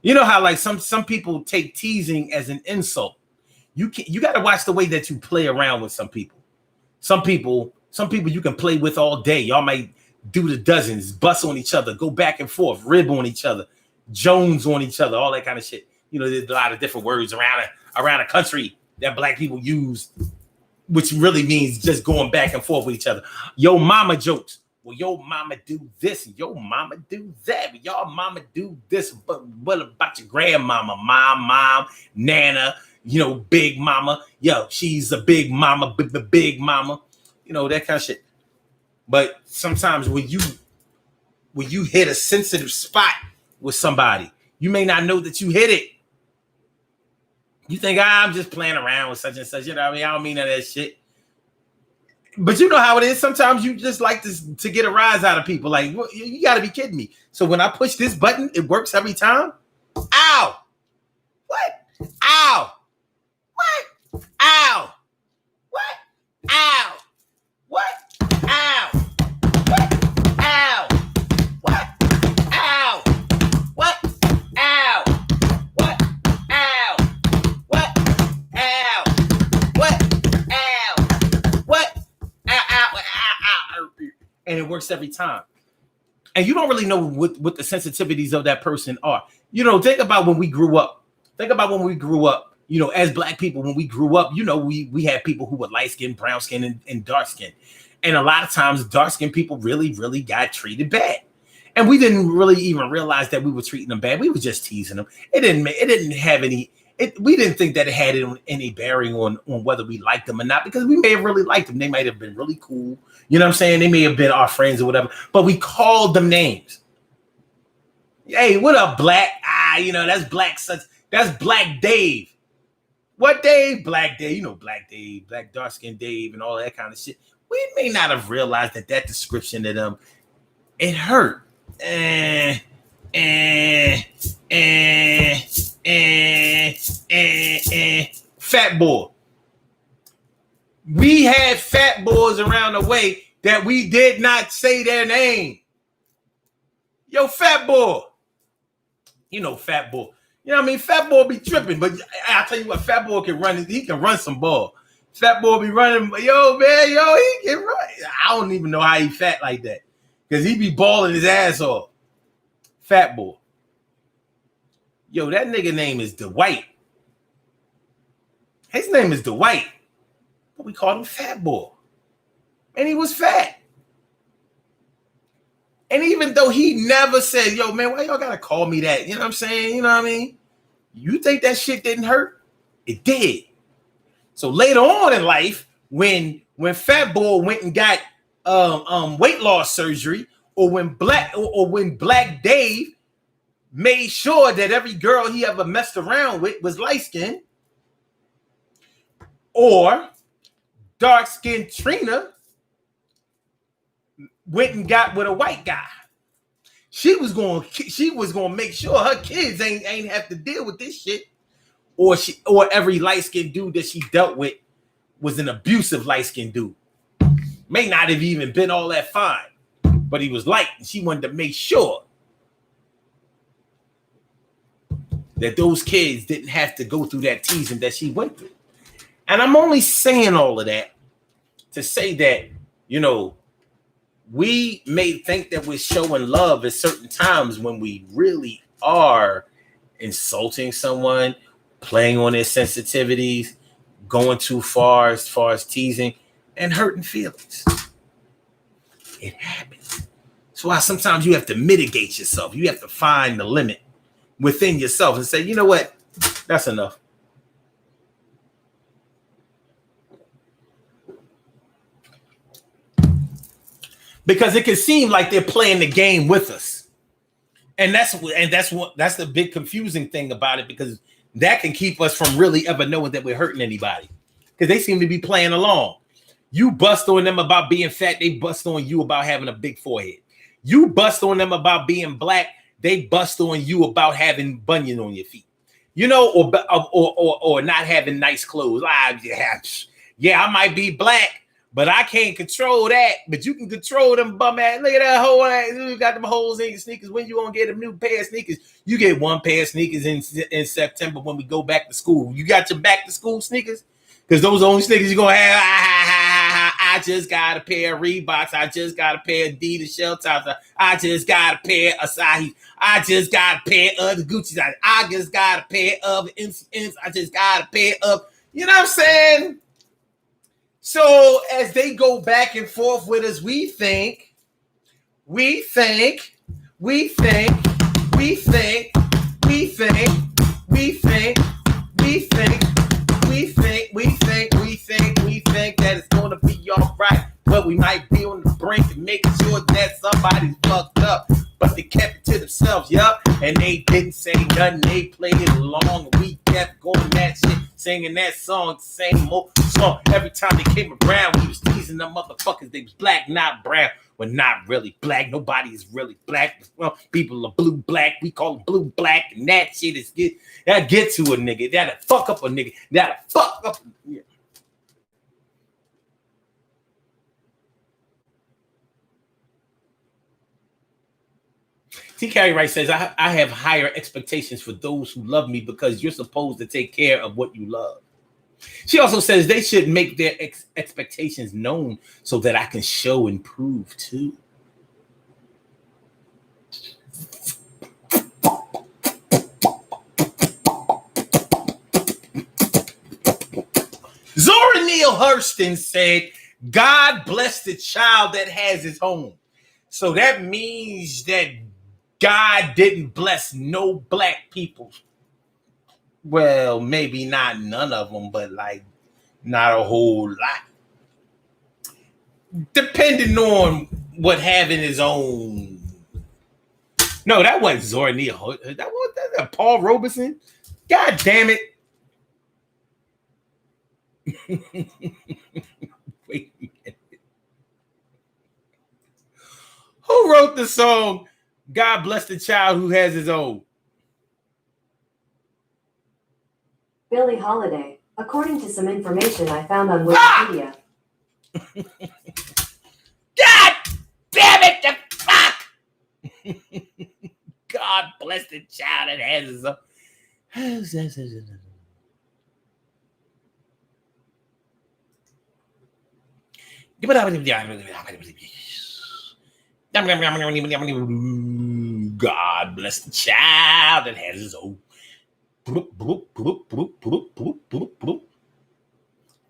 You know how like some people take teasing as an insult. You got to watch the way that you play around with some people. Some people you can play with all day. Y'all might do the dozens, bust on each other, go back and forth, rib on each other, Jones on each other, all that kind of shit. You know, there's a lot of different words around the country that black people use, which really means just going back and forth with each other. Yo mama jokes. Well, your mama do this, and your mama do that. Y'all mama do this, but what about your grandmama, mom, nana, you know, big mama? Yo, she's a big mama, big mama, you know, that kind of shit. But sometimes when you hit a sensitive spot with somebody, you may not know that you hit it. You think, I'm just playing around with such and such. You know what I mean? I don't mean none of that shit. But you know how it is. Sometimes you just like to get a rise out of people. Like, you got to be kidding me. So when I push this button, it works every time. Ow! What? Ow! What? Ow! What? Ow! What? Ow! What? Ow! What? Ow! What? Ow! What? Ow! What? Ow! What? Ow! What? Ow. And it works every time. And you don't really know what the sensitivities of that person are. You know, think about when we grew up. You know, as black people, when we grew up, you know, we had people who were light skinned, brown skinned, and dark skinned. And a lot of times dark skinned people really, really got treated bad. And we didn't really even realize that we were treating them bad. We were just teasing them. We didn't think that it had any bearing on whether we liked them or not, because we may have really liked them. They might have been really cool. You know what I'm saying? They may have been our friends or whatever, but we called them names. Hey, what up, Black? You know, that's Black Dave. What Dave? Black Dave. You know, Black Dave, Black dark-skinned Dave, and all that kind of shit. We may not have realized that description of them, it hurt. Fat boy. We had fat boys around the way that we did not say their name. Yo, fat boy. You know, fat boy. You know what I mean? Fat boy be tripping, but I'll tell you what, fat boy can run. He can run some ball. Fat boy be running. Yo, man, he can run. I don't even know how he fat like that, because he be balling his ass off. Fat boy. Yo, that nigga name is Dwight. His name is Dwight. But we called him Fat Boy. And he was fat. And even though he never said, yo, man, why y'all gotta call me that? You know what I'm saying? You know what I mean? You think that shit didn't hurt? It did. So later on in life, when Fat Boy went and got weight loss surgery, or when Black Dave made sure that every girl he ever messed around with was light-skinned, or dark-skinned Trina went and got with a white guy. She was going to make sure her kids ain't have to deal with this shit, or every light-skinned dude that she dealt with was an abusive light-skinned dude. May not have even been all that fine, but he was light, and she wanted to make sure that those kids didn't have to go through that teasing that she went through. And I'm only saying all of that to say that, you know, we may think that we're showing love at certain times when we really are insulting someone, playing on their sensitivities, going too far as teasing and hurting feelings. It happens. That's why sometimes you have to mitigate yourself. You have to find the limit within yourself and say, you know what? That's enough. Because it can seem like they're playing the game with us. And that's the big confusing thing about it, because that can keep us from really ever knowing that we're hurting anybody. Because they seem to be playing along. You bust on them about being fat, they bust on you about having a big forehead. You bust on them about being black, they bust on you about having bunion on your feet. You know, or not having nice clothes. Yeah, I might be black, but I can't control that. But you can control them bum ass. Look at that hole. You got them holes in your sneakers. When you gonna get a new pair of sneakers? You get one pair of sneakers in September when we go back to school. You got your back to school sneakers? Because those are the only sneakers you're gonna have. I just got a pair of Reeboks. I just got a pair of Adidas shell tops. I just got a pair of Asahi. I just got a pair of the Gucci. I just got a pair of MCMs. I just got a pair of, you know what I'm saying? So as they go back and forth with us, we think that it's gonna be all right, but we might be on the brink of making sure that somebody's fucked up. But they kept it to themselves, yup, and they didn't say nothing. They played it along, and we kept going that shit, singing that song, the same old song. Every time they came around, we was teasing them motherfuckers. They was black, not brown. We're not really black. Nobody is really black. Well, people are blue black. We call them blue black, and that shit is that get to a nigga. That'll fuck up a nigga. That'll fuck up. Yeah. T. Carey Wright says, I have higher expectations for those who love me because you're supposed to take care of what you love. She also says they should make their expectations known so that I can show and prove too. Zora Neale Hurston said, God bless the child that has his home. So that means that God didn't bless no black people. Well, maybe not none of them, but like not a whole lot. Depending on what having his own. No, that wasn't Zora Neale. That was Paul Robeson. God damn it. Wait a minute. Who wrote the song God Bless the Child Who Has His Own? Billie Holiday, according to some information I found on Wikipedia. God damn it, the fuck! God bless the child that has his own. God bless the child that has his own. I'm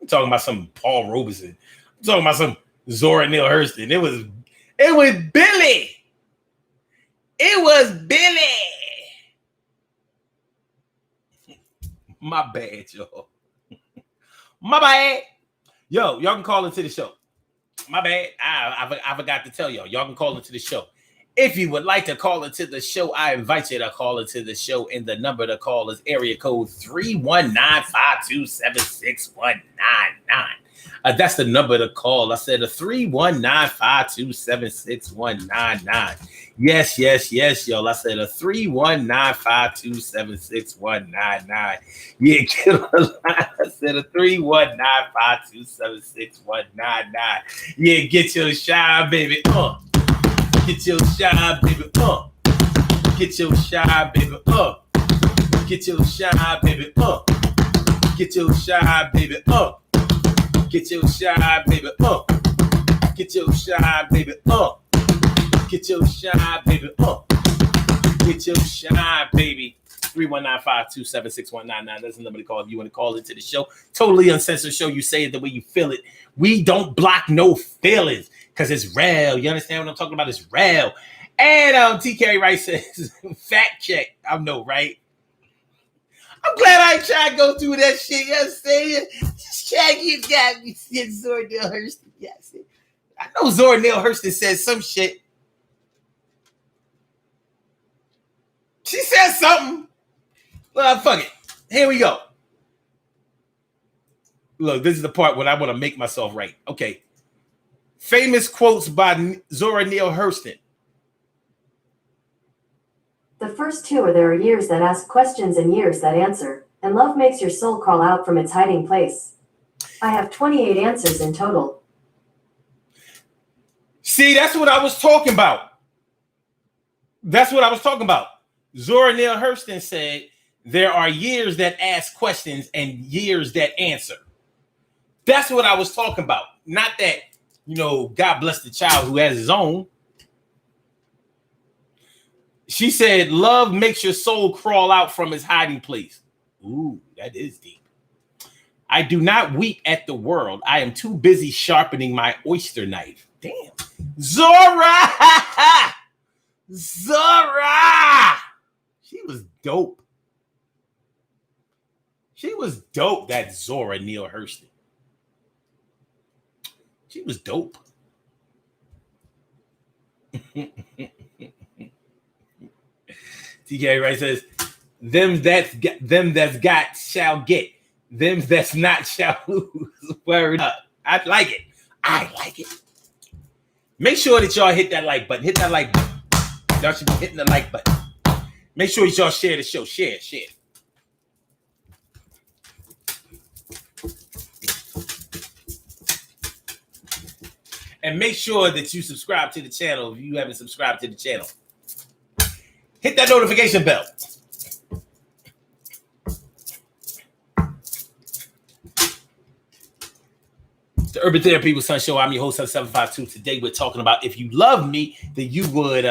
talking about some Paul Robeson. I'm talking about some Zora Neale Hurston. It was Billy. It was Billy. My bad, y'all. My bad. Y'all can call into the show. My bad. I forgot to tell y'all. Y'all can call into the show. If you would like to call into the show, I invite you to call into the show, and the number to call is area code 319-527-6199. That's the number to call. I said a 319-527-6199. Yes, y'all. I said a 319-527-6199. Yeah, get on the line. I said a 319-527-6199. Yeah, get your shine, baby. Get your shine, baby. Get your shine, baby. Get your shine, baby. Get your shine, baby. Get your shine, baby. Get your shine, baby. Get your shine, baby. Get your shine, baby. 319-527-6199. That's the number to call if you want to call into the show. Totally uncensored show. You say it the way you feel it. We don't block no feelings because it's real. You understand what I'm talking about? It's real. And TK Wright says, fact check. I know, right? I'm glad I ain't trying to go through that shit. You understand? Shaggy got me seeing Zordell Hurston. Yes. I know Zordell Hurston said some shit. She said something. Well, fuck it. Here we go. Look, this is the part when I want to make myself right. Okay. Famous quotes by Zora Neale Hurston. The first two are there are years that ask questions and years that answer, and love makes your soul crawl out from its hiding place. I have 28 answers in total. See, that's what I was talking about. That's what I was talking about. Zora Neale Hurston said, there are years that ask questions and years that answer. That's what I was talking about. Not that, God bless the child who has his own. She said, love makes your soul crawl out from its hiding place. Ooh, that is deep. I do not weep at the world. I am too busy sharpening my oyster knife. Damn. Zora! Zora! She was dope. She was dope, that Zora Neale Hurston. She was dope. TK Wright says, them that's got shall get. Them that's not shall lose. Word up. I like it. I like it. Make sure that y'all hit that like button. Hit that like button. Y'all should be hitting the like button. Make sure that y'all share the show. Share. And make sure that you subscribe to the channel if you haven't subscribed to the channel. Hit that notification bell. The Urban Therapy with Sun Show. I'm your host, Sun752. Today we're talking about if you love me, then you would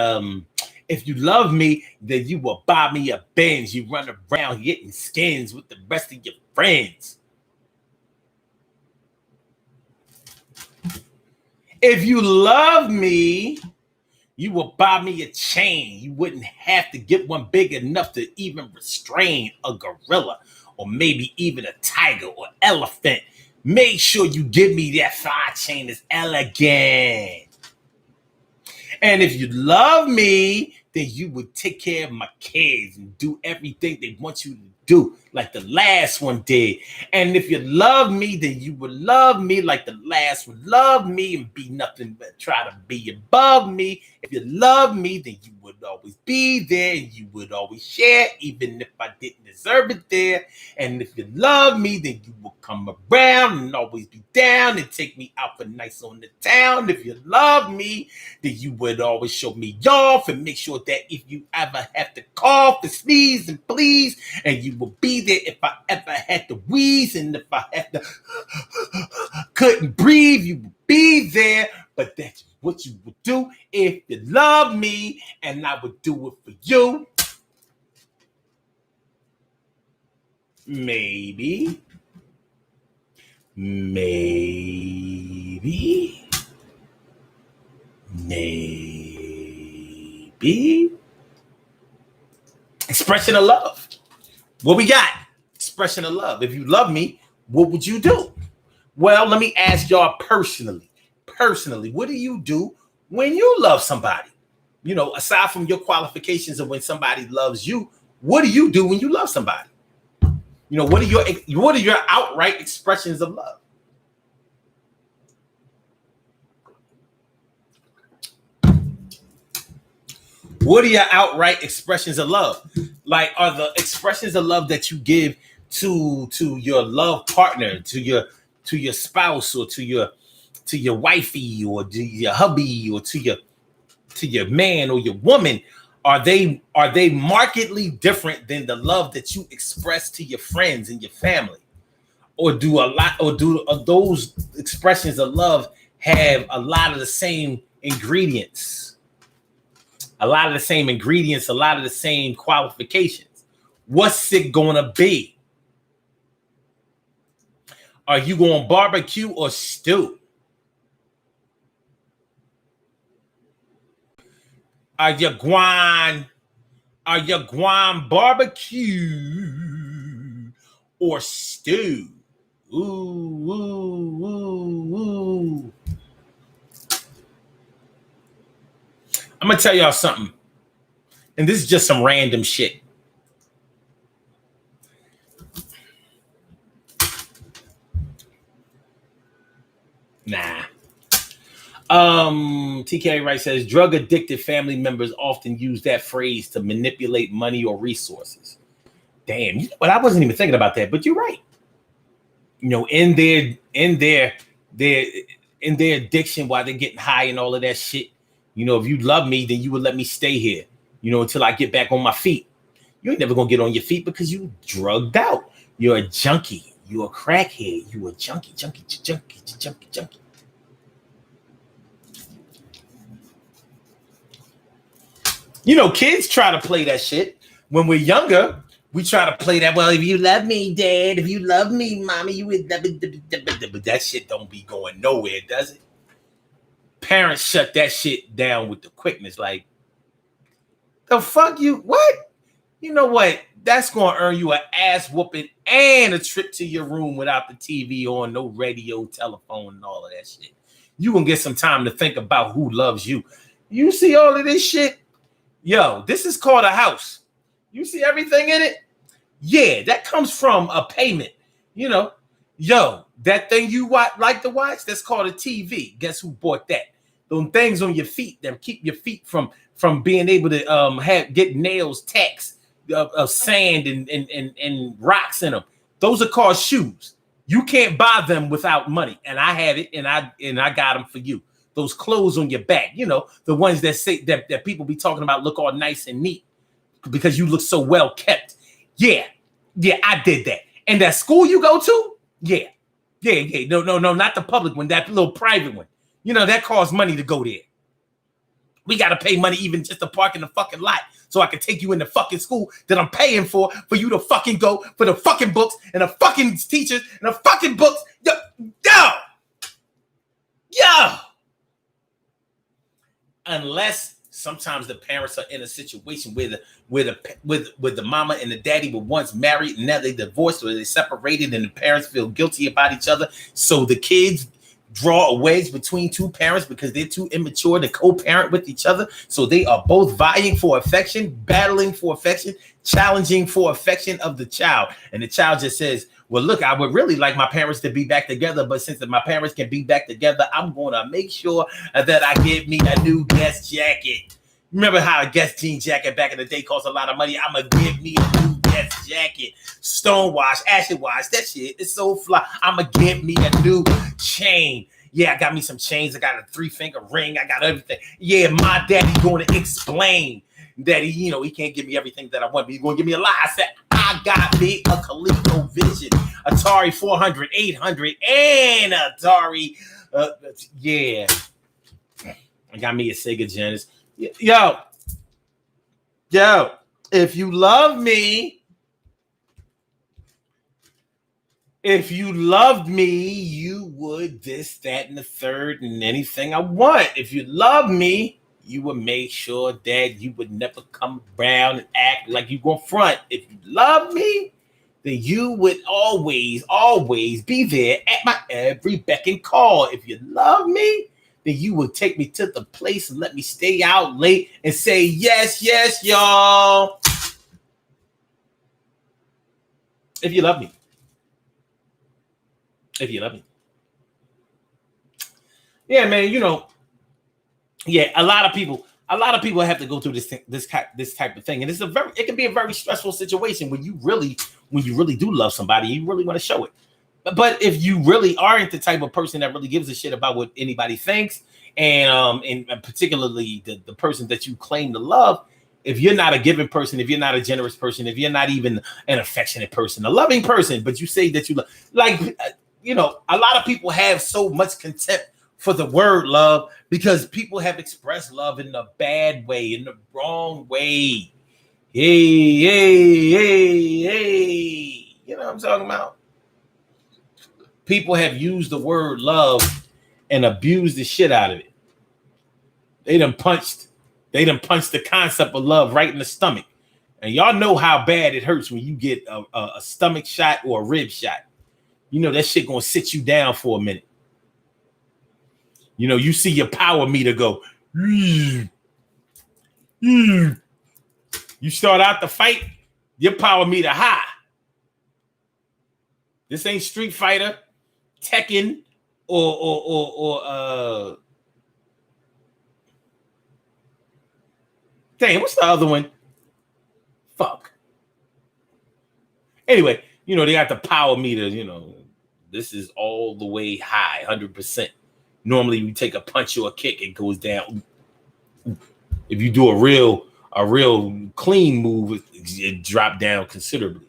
buy me a Benz. You run around getting skins with the rest of your friends. If you love me, you will buy me a chain. You wouldn't have to get one big enough to even restrain a gorilla or maybe even a tiger or elephant. Make sure you give me that fire chain that's elegant. And if you love me, then you would take care of my kids and do everything they want you to do, like the last one did. And if you love me, then you would love me like the last one loved me and be nothing but try to be above me. If you love me, then you would always be there and you would always share, even if I didn't deserve it there. And if you love me, then you will come around and always be down and take me out for nights on the town. If you love me, then you would always show me off and make sure that if you ever have to cough and sneeze and please, and you will be there if I ever had to wheeze, and if I had to couldn't breathe, you would be there. But that's what you would do if you love me, and I would do it for you. Maybe. Expression of love. What we got? Expression of love. If you love me, what would you do? Well, let me ask y'all personally, what do you do when you love somebody? You know, aside from your qualifications of when somebody loves you, what do you do when you love somebody? You know, what are your outright expressions of love? What are your outright expressions of love? Like, are the expressions of love that you give to your love partner, to your spouse, or to your wifey, or to your hubby, or to your man or your woman, are they markedly different than the love that you express to your friends and your family? Or do those expressions of love have a lot of the same ingredients? A lot of the same ingredients, a lot of the same qualifications. What's it gonna be? Are you going barbecue or stew? Are you going barbecue or stew? Ooh, ooh, ooh, ooh. I'm gonna tell y'all something, and this is just some random shit. Nah. TK Wright says drug addicted family members often use that phrase to manipulate money or resources. Damn, you know what? I wasn't even thinking about that, but you're right. You know, in their addiction while they're getting high and all of that shit. You know, if you love me, then you would let me stay here, you know, until I get back on my feet. You ain't never gonna get on your feet because you drugged out. You're a junkie. You're a crackhead. You a junkie. You know, kids try to play that shit. When we're younger, we try to play that. Well, if you love me, Dad, if you love me, Mommy, you would. But that shit don't be going nowhere, does it? Parents shut that shit down with the quickness. Like, the fuck you? What? You know what? That's gonna earn you an ass whooping and a trip to your room without the TV on, no radio, telephone, and all of that shit. You gonna get some time to think about who loves you. You see all of this shit? Yo, this is called a house. You see everything in it? Yeah, that comes from a payment. You know, yo, that thing you like to watch, that's called a TV. Guess who bought that? Those things on your feet that keep your feet from being able to get nails, tacks of sand and rocks in them. Those are called shoes. You can't buy them without money, and I have it, and I got them for you. Those clothes on your back, you know, the ones that say that people be talking about look all nice and neat because you look so well kept. Yeah, I did that. And that school you go to, yeah. No, not the public one, that little private one. You know, that costs money to go there. We got to pay money even just to park in the fucking lot so I can take you in the fucking school that I'm paying for you to fucking go, for the fucking books and the fucking teachers and the fucking books. Yo. Unless sometimes the parents are in a situation where the mama and the daddy were once married and now they divorced or they separated and the parents feel guilty about each other. So the kids draw a wedge between two parents because they're too immature to co-parent with each other. So they are both vying for affection, battling for affection, challenging for affection of the child. And the child just says, well, look, I would really like my parents to be back together, but since my parents can be back together, I'm going to make sure that I get me a new Guess jacket. Remember how a Guess jean jacket back in the day cost a lot of money? I'm going to give me a new Guess jacket. Stonewash, acid wash, that shit is so fly. I'm going to get me a new chain. Yeah, I got me some chains. I got a 3-finger ring. I got everything. Yeah, my daddy going to explain that he can't give me everything that I want, but he's going to give me a lot. I said, I got me a ColecoVision, Atari 400, 800, and Atari. Yeah. I got me a Sega Genesis. Yo, if you love me, if you loved me, you would this, that, and the third, and anything I want. If you love me, you would make sure that you would never come around and act like you gonna front. If you love me, then you would always be there at my every beck and call. If you love me, then you would take me to the place and let me stay out late and say, yes, yes, y'all. If you love me. If you love me. Yeah, man, you know, yeah, a lot of people have to go through this type of thing. And it can be a very stressful situation when you really do love somebody, you really want to show it. But if you really aren't the type of person that really gives a shit about what anybody thinks, and particularly the person that you claim to love, if you're not a giving person, if you're not a generous person, if you're not even an affectionate person, a loving person, but you say that you love, like, you know, a lot of people have so much contempt for the word love because people have expressed love in a bad way, in the wrong way. Hey. You know what I'm talking about? People have used the word love and abused the shit out of it. They done punched the concept of love right in the stomach. And y'all know how bad it hurts when you get a stomach shot or a rib shot. You know that shit gonna sit you down for a minute. You know, you see your power meter go. You start out the fight, your power meter high. This ain't Street Fighter, Tekken, or dang, what's the other one? Fuck. Anyway, you know, they got the power meter, you know. This is all the way high, 100%. Normally, you take a punch or a kick, it goes down. If you do a real clean move, it drop down considerably.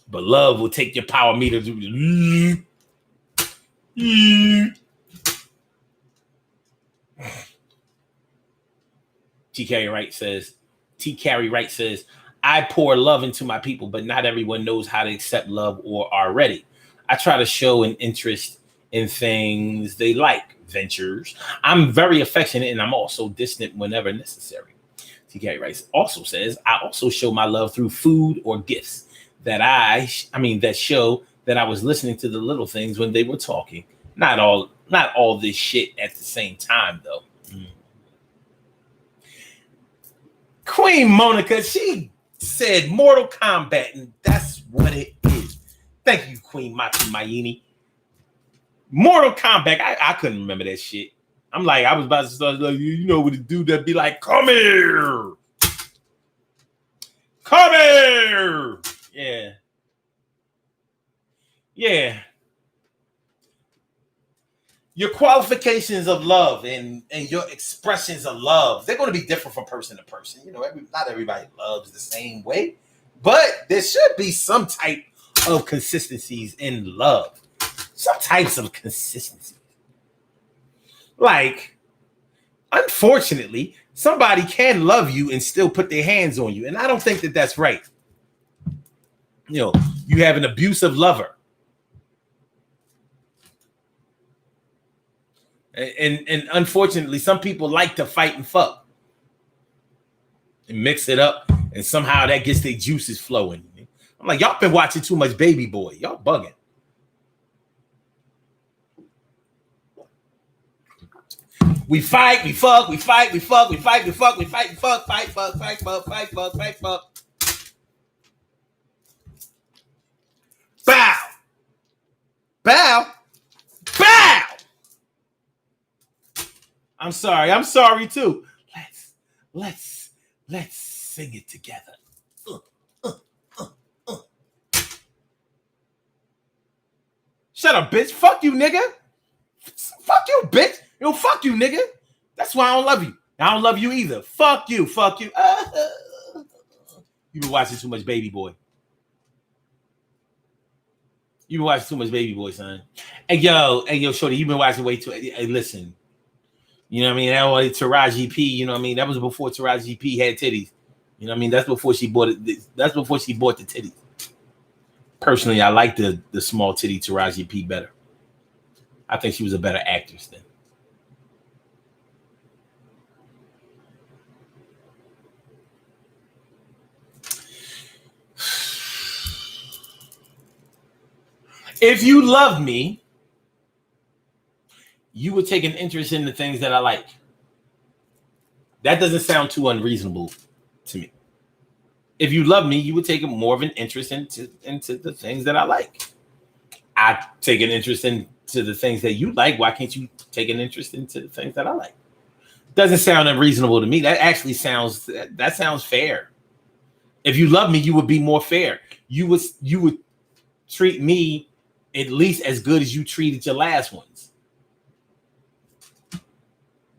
But love will take your power meter to T. Carey Wright says, I pour love into my people, but not everyone knows how to accept love or are ready. I try to show an interest in things they like, ventures. I'm very affectionate and I'm also distant whenever necessary. T. Carey Wright also says, I also show my love through food or gifts that show that I was listening to the little things when they were talking. Not all this shit at the same time, though. Queen Monica, she said Mortal Kombat, and that's what it is. Thank you, Queen Matu Mayini. Mortal Kombat, I couldn't remember that shit. I'm like, I was about to start, like, you know what the dude that be like, come here. Come here. Yeah. Yeah. Your qualifications of love and your expressions of love, they're going to be different from person to person. You know, not everybody loves the same way, but there should be some type of consistencies in love. Some types of consistency. Like, unfortunately, somebody can love you and still put their hands on you. And I don't think that that's right. You know, you have an abusive lover. And unfortunately, some people like to fight and fuck and mix it up, and somehow that gets their juices flowing. I'm like, y'all been watching too much Baby Boy. Y'all bugging. We fight, we fuck, we fight, we fuck, we fight, we fuck, we fight, we fuck, fight, fuck, fight, fuck, fight, fuck, fight, fuck. Bow. Bow. Bow. I'm sorry too. Let's sing it together. Shut up, bitch. Fuck you, nigga. Fuck you, bitch. Yo, fuck you, nigga. That's why I don't love you. I don't love you either. Fuck you. Fuck you. You've been watching too much Baby Boy. You've been watching too much Baby Boy, son. Hey, yo, shorty, you've been watching way too. Hey, listen. You know what I mean? That was Taraji P. You know what I mean? That was before Taraji P had titties. You know what I mean? That's before she bought it. That's before she bought the titties. Personally, I like the small titty Taraji P better. I think she was a better actress then. If you love me, you would take an interest in the things that I like. That doesn't sound too unreasonable to me. If you love me, you would take more of an interest into the things that I like. I take an interest into the things that you like. Why can't you take an interest into the things that I like? Doesn't sound unreasonable to me. That actually sounds fair. If you love me, you would be more fair. You would treat me at least as good as you treated your last ones.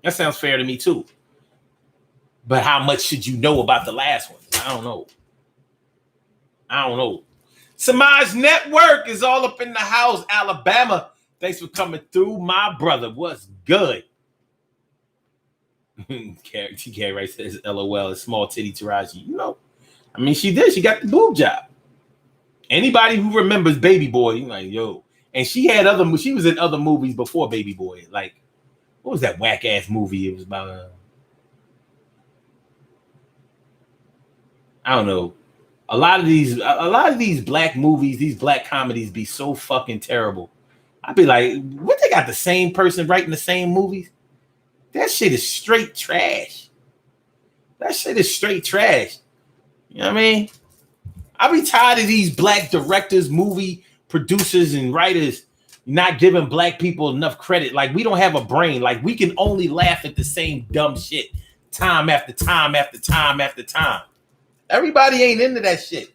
That sounds fair to me too. But how much should you know about the last ones? I don't know. Samaj Network is all up in the house. Alabama. Thanks for coming through, my brother. What's good? TK Rice says, LOL, a small titty Taraji. You know, I mean, she did. She got the boob job. Anybody who remembers Baby Boy, like, yo. And she was in other movies before Baby Boy. Like, what was that whack ass movie? It was about, I don't know. A lot of these black movies, these black comedies be so fucking terrible. I'd be like, what, they got the same person writing the same movies? That shit is straight trash. You know what I mean? I be tired of these black directors, movie producers, and writers not giving black people enough credit. Like, we don't have a brain. Like, we can only laugh at the same dumb shit time after time after time after time. Everybody ain't into that shit.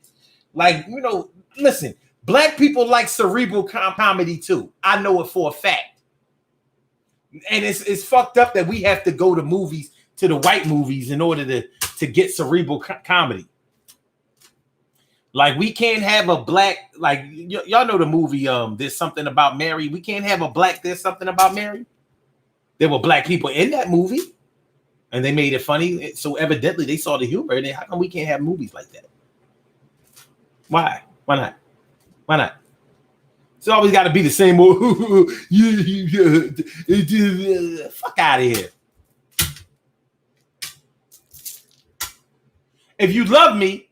Like, you know, listen, black people like cerebral comedy too. I know it for a fact. And it's fucked up that we have to go to movies, to the white movies, in order to get cerebral comedy. Like, we can't have a black, like, y'all know the movie, There's Something About Mary. We can't have a black There's Something About Mary. There were black people in that movie, and they made it funny. So evidently they saw the humor in it. How come we can't have movies like that? Why? Why not? It's always got to be the same old. Fuck out of here. If you love me,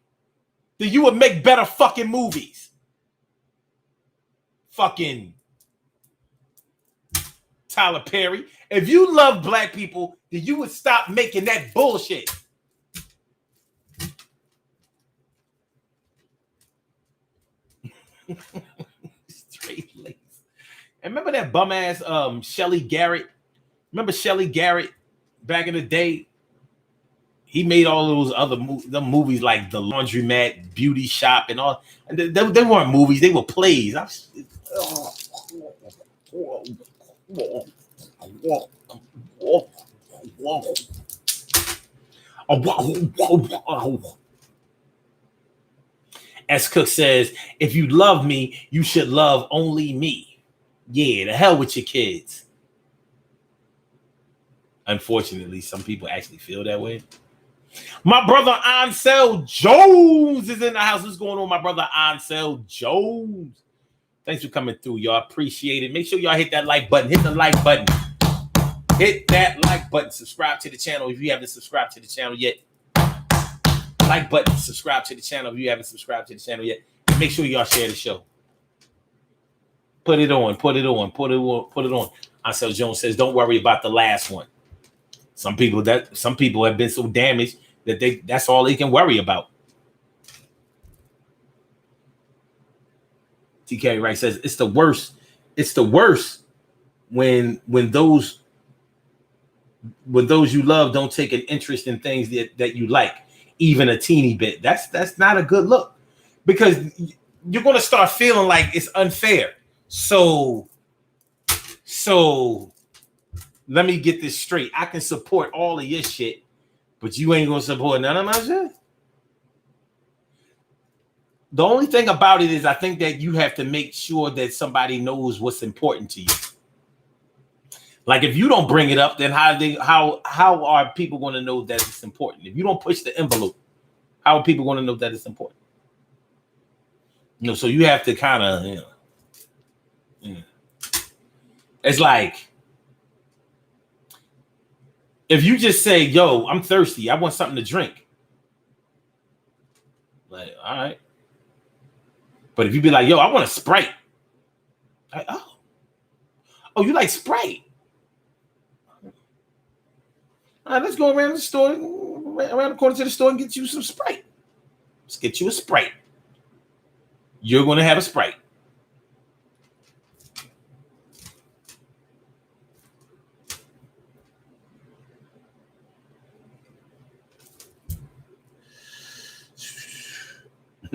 then you would make better fucking movies. Fucking Tyler Perry. If you love black people, then you would stop making that bullshit. Straight lace. And remember that bum ass Shelly Garrett? Remember Shelly Garrett back in the day? He made all those other movies like The Laundromat, Beauty Shop, and all. And they weren't movies; they were plays. As Cook says, if you love me, you should love only me. Yeah, the hell with your kids. Unfortunately, some people actually feel that way. My brother Ansel Jones is in the house. What's going on, my brother Ansel Jones? Thanks for coming through, y'all. Appreciate it. Make sure y'all hit that like button. Hit the like button. Hit that like button. Subscribe to the channel if you haven't subscribed to the channel yet. Like button. Subscribe to the channel if you haven't subscribed to the channel yet. Make sure y'all share the show. Put it on. Ansel Jones says, don't worry about the last one. Some people have been so damaged that that's all they can worry about. TK Wright says it's the worst. It's the worst when those you love don't take an interest in things that you like, even a teeny bit. That's not a good look, because you're going to start feeling like it's unfair. So let me get this straight. I can support all of your shit, but you ain't going to support none of my shit. The only thing about it is I think that you have to make sure that somebody knows what's important to you. Like, if you don't bring it up, then how are people going to know that it's important? If you don't push the envelope, how are people going to know that it's important? You know, so you have to kind of, it's like, if you just say, yo, I'm thirsty, I want something to drink. Like, all right. But if you be like, yo, I want a Sprite. Like, oh, you like Sprite? All right, let's go around the store, around the corner to the store and get you some Sprite. Let's get you a Sprite. You're going to have a Sprite.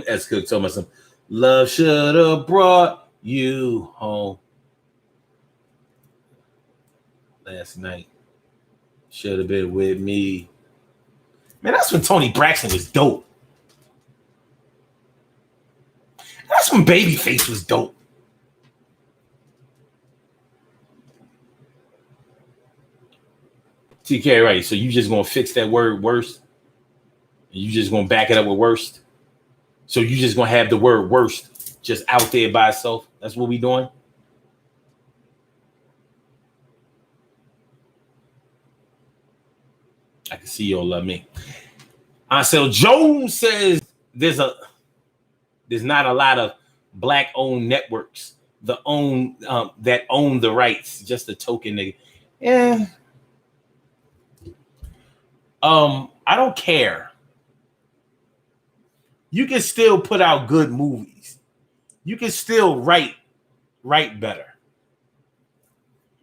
That's good. Told myself, love should have brought you home last night. Should have been with me. Man, that's when Tony Braxton was dope. That's when Babyface was dope. TK, right? So you just gonna fix that word worst? You just gonna back it up with worst? So you just gonna have the word worst just out there by itself? That's what we doing? I can see y'all love me. So Jones says there's not a lot of black-owned networks that own the rights. Just a token nigga. Yeah. I don't care. You can still put out good movies. You can still write better.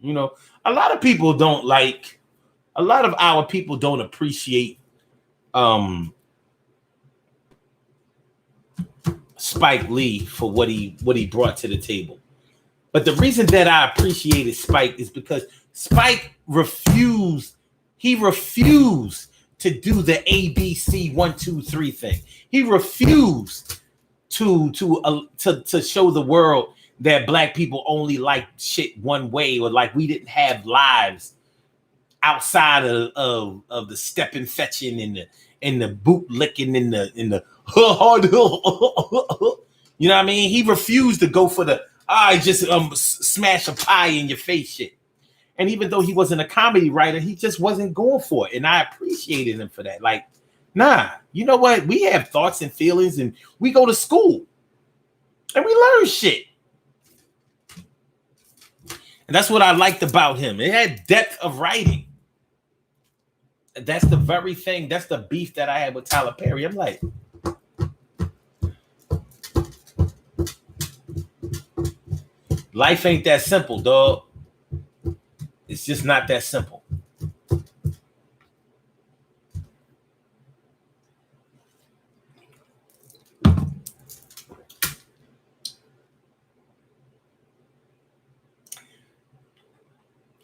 You know, a lot of our people don't appreciate Spike Lee for what he brought to the table. But the reason that I appreciated Spike is because Spike refused to do the ABC 1, 2, 3 thing. He refused to show the world that black people only like shit one way, or like we didn't have lives outside of the stepping, fetching, and the boot licking, in the you know what I mean? He refused to go for the just smash a pie in your face shit. And even though he wasn't a comedy writer, he just wasn't going for it. And I appreciated him for that. Like, nah, you know what? We have thoughts and feelings, and we go to school and we learn shit. And that's what I liked about him. It had depth of writing. That's the very thing. That's the beef that I had with Tyler Perry. I'm like, life ain't that simple, dog. It's just not that simple.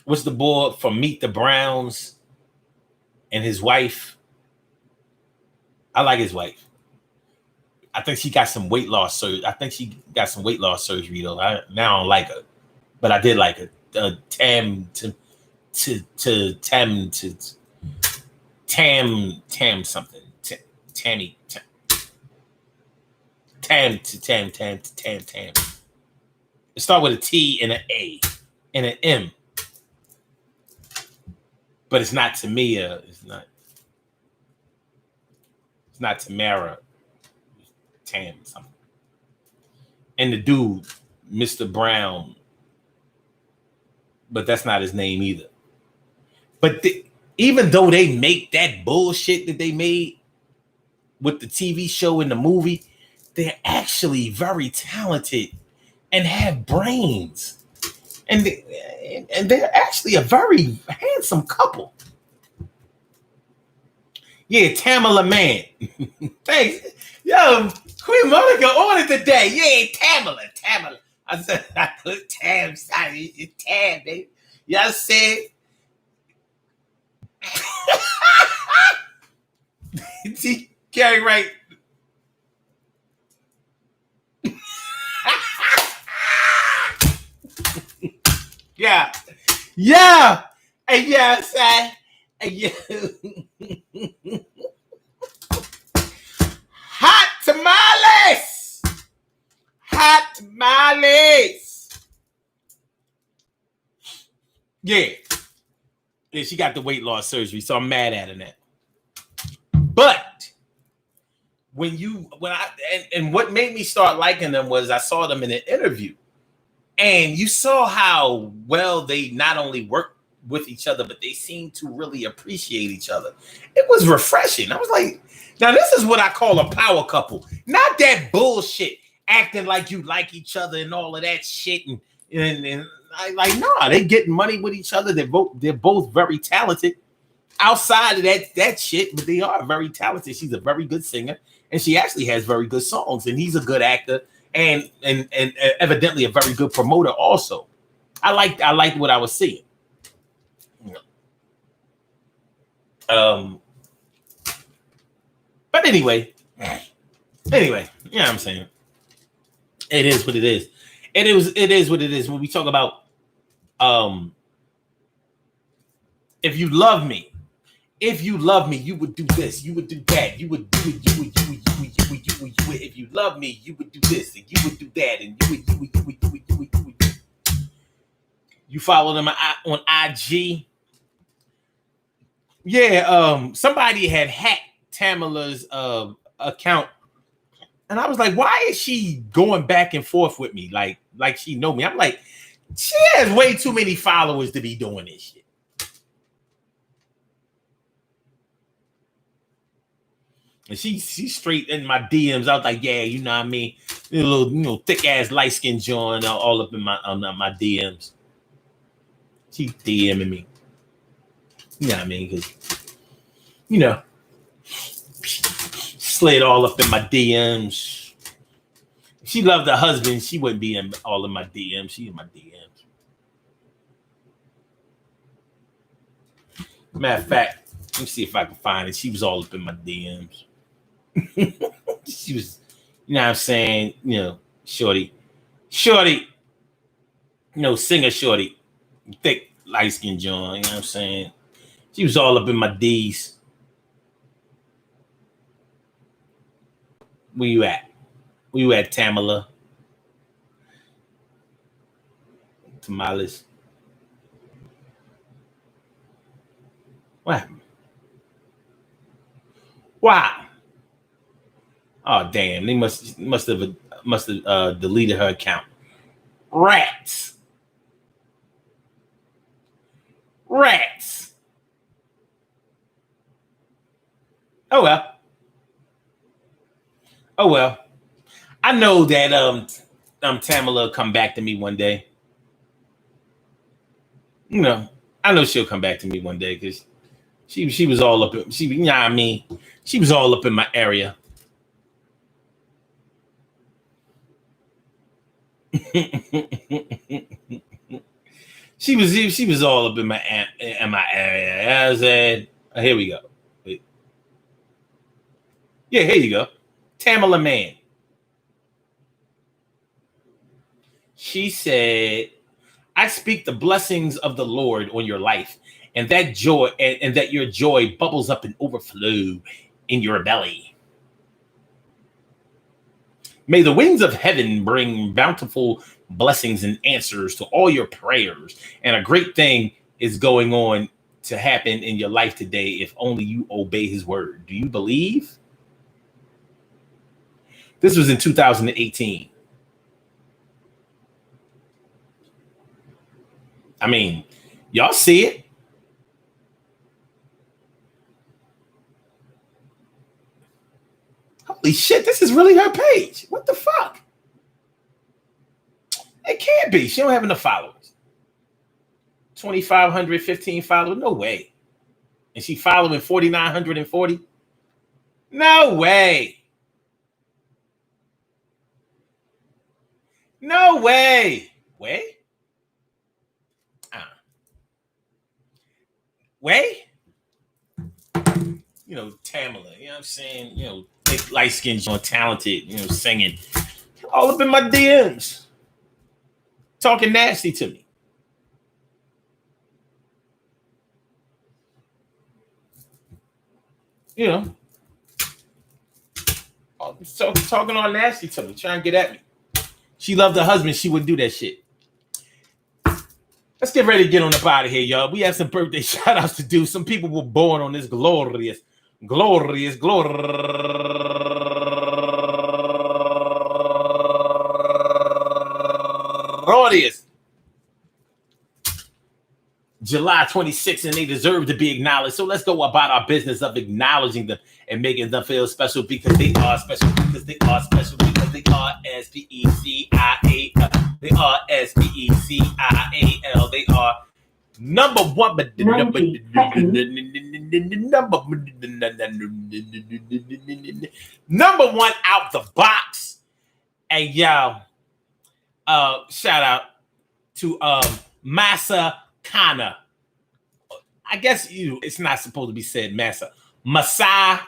What's the boy from Meet the Browns and his wife? I like his wife. I think she got some weight loss surgery. Though. Now I don't like her, but I did like her. Tam something. It start with a T and an A and an M, but it's not Tamia. It's not Tamara. Tam something. And the dude, Mr. Brown. But that's not his name either. But even though they make that bullshit that they made with the TV show and the movie, they're actually very talented and have brains. And they're actually a very handsome couple. Yeah, Tamala Man. Thanks. Yo, Queen Monica on it today. Yeah, Tamala. I said, I put Tam, sorry, it's Tam, baby. Y'all said, see, Gary, right? Yeah. And yeah, say, and yeah. Hot tamales. Yeah, she got the weight loss surgery, so I'm mad at her now. But what made me start liking them was I saw them in an interview, and you saw how well they not only work with each other, but they seemed to really appreciate each other. It was refreshing. I was like, now this is what I call a power couple. Not that bullshit acting like you like each other and all of that shit. And I like, nah, they getting money with each other. They're both very talented. Outside of that shit, but they are very talented. She's a very good singer, and she actually has very good songs. And he's a good actor, and evidently a very good promoter also. I liked what I was seeing. But anyway, you know what I'm saying? It is what it is. It is what it is. When we talk about if you love me, you would do this, you would do that, you would do it, you would. If you love me, you would do this, and you would do that, and you would. You follow them on IG. Yeah, somebody had hacked Tamila's account, and I was like, why is she going back and forth with me like she know me? I'm like, she has way too many followers to be doing this shit. And she's straight in my DMs. I was like, yeah, you know what I mean? A little, thick ass light skin joint all up in my DMs. She DMing me. You know what I mean? Because, slid all up in my DMs. If she loved her husband, she wouldn't be in all of my DMs. She in my DMs. Matter of fact, let me see if I can find it. She was all up in my DMs. She was, you know what I'm saying? Shorty, singer shorty, thick, light skin John, you know what I'm saying? She was all up in my D's. Where you at? Tamala? Tamales. What happened? Wow. Oh damn! They must have deleted her account. Rats. Oh well. I know that Tamala will come back to me one day. I know she'll come back to me one day because she was all up. She was all up in my area. She was all up in my area. I said, here we go. Yeah, here you go. Tamala Man. She said, I speak the blessings of the Lord on your life, and that joy and that your joy bubbles up and overflow in your belly. May the winds of heaven bring bountiful blessings and answers to all your prayers. And a great thing is going on to happen in your life today if only you obey his word. Do you believe? This was in 2018. I mean, y'all see it? Holy shit, this is really her page. What the fuck? It can't be. She don't have enough followers. 2,500, 15 followers? No way. And she following 4,940? No way. No way. Way? Way? Tamala, you know what I'm saying? Thick, light skinned, talented, singing. All up in my DMs. Talking nasty to me. Talking all nasty to me, trying to get at me. She loved her husband. She wouldn't do that shit. Let's get ready to get on up out of here, y'all. We have some birthday shout outs to do. Some people were born on this glorious. July 26th, and they deserve to be acknowledged. So let's go about our business of acknowledging them and making them feel special because they are special, because they are special, because they are SPECIAL. They are SPECIAL. They are number one, but number one out the box. And y'all, shout out to Masa Kana. I guess it's not supposed to be said Masa. Masai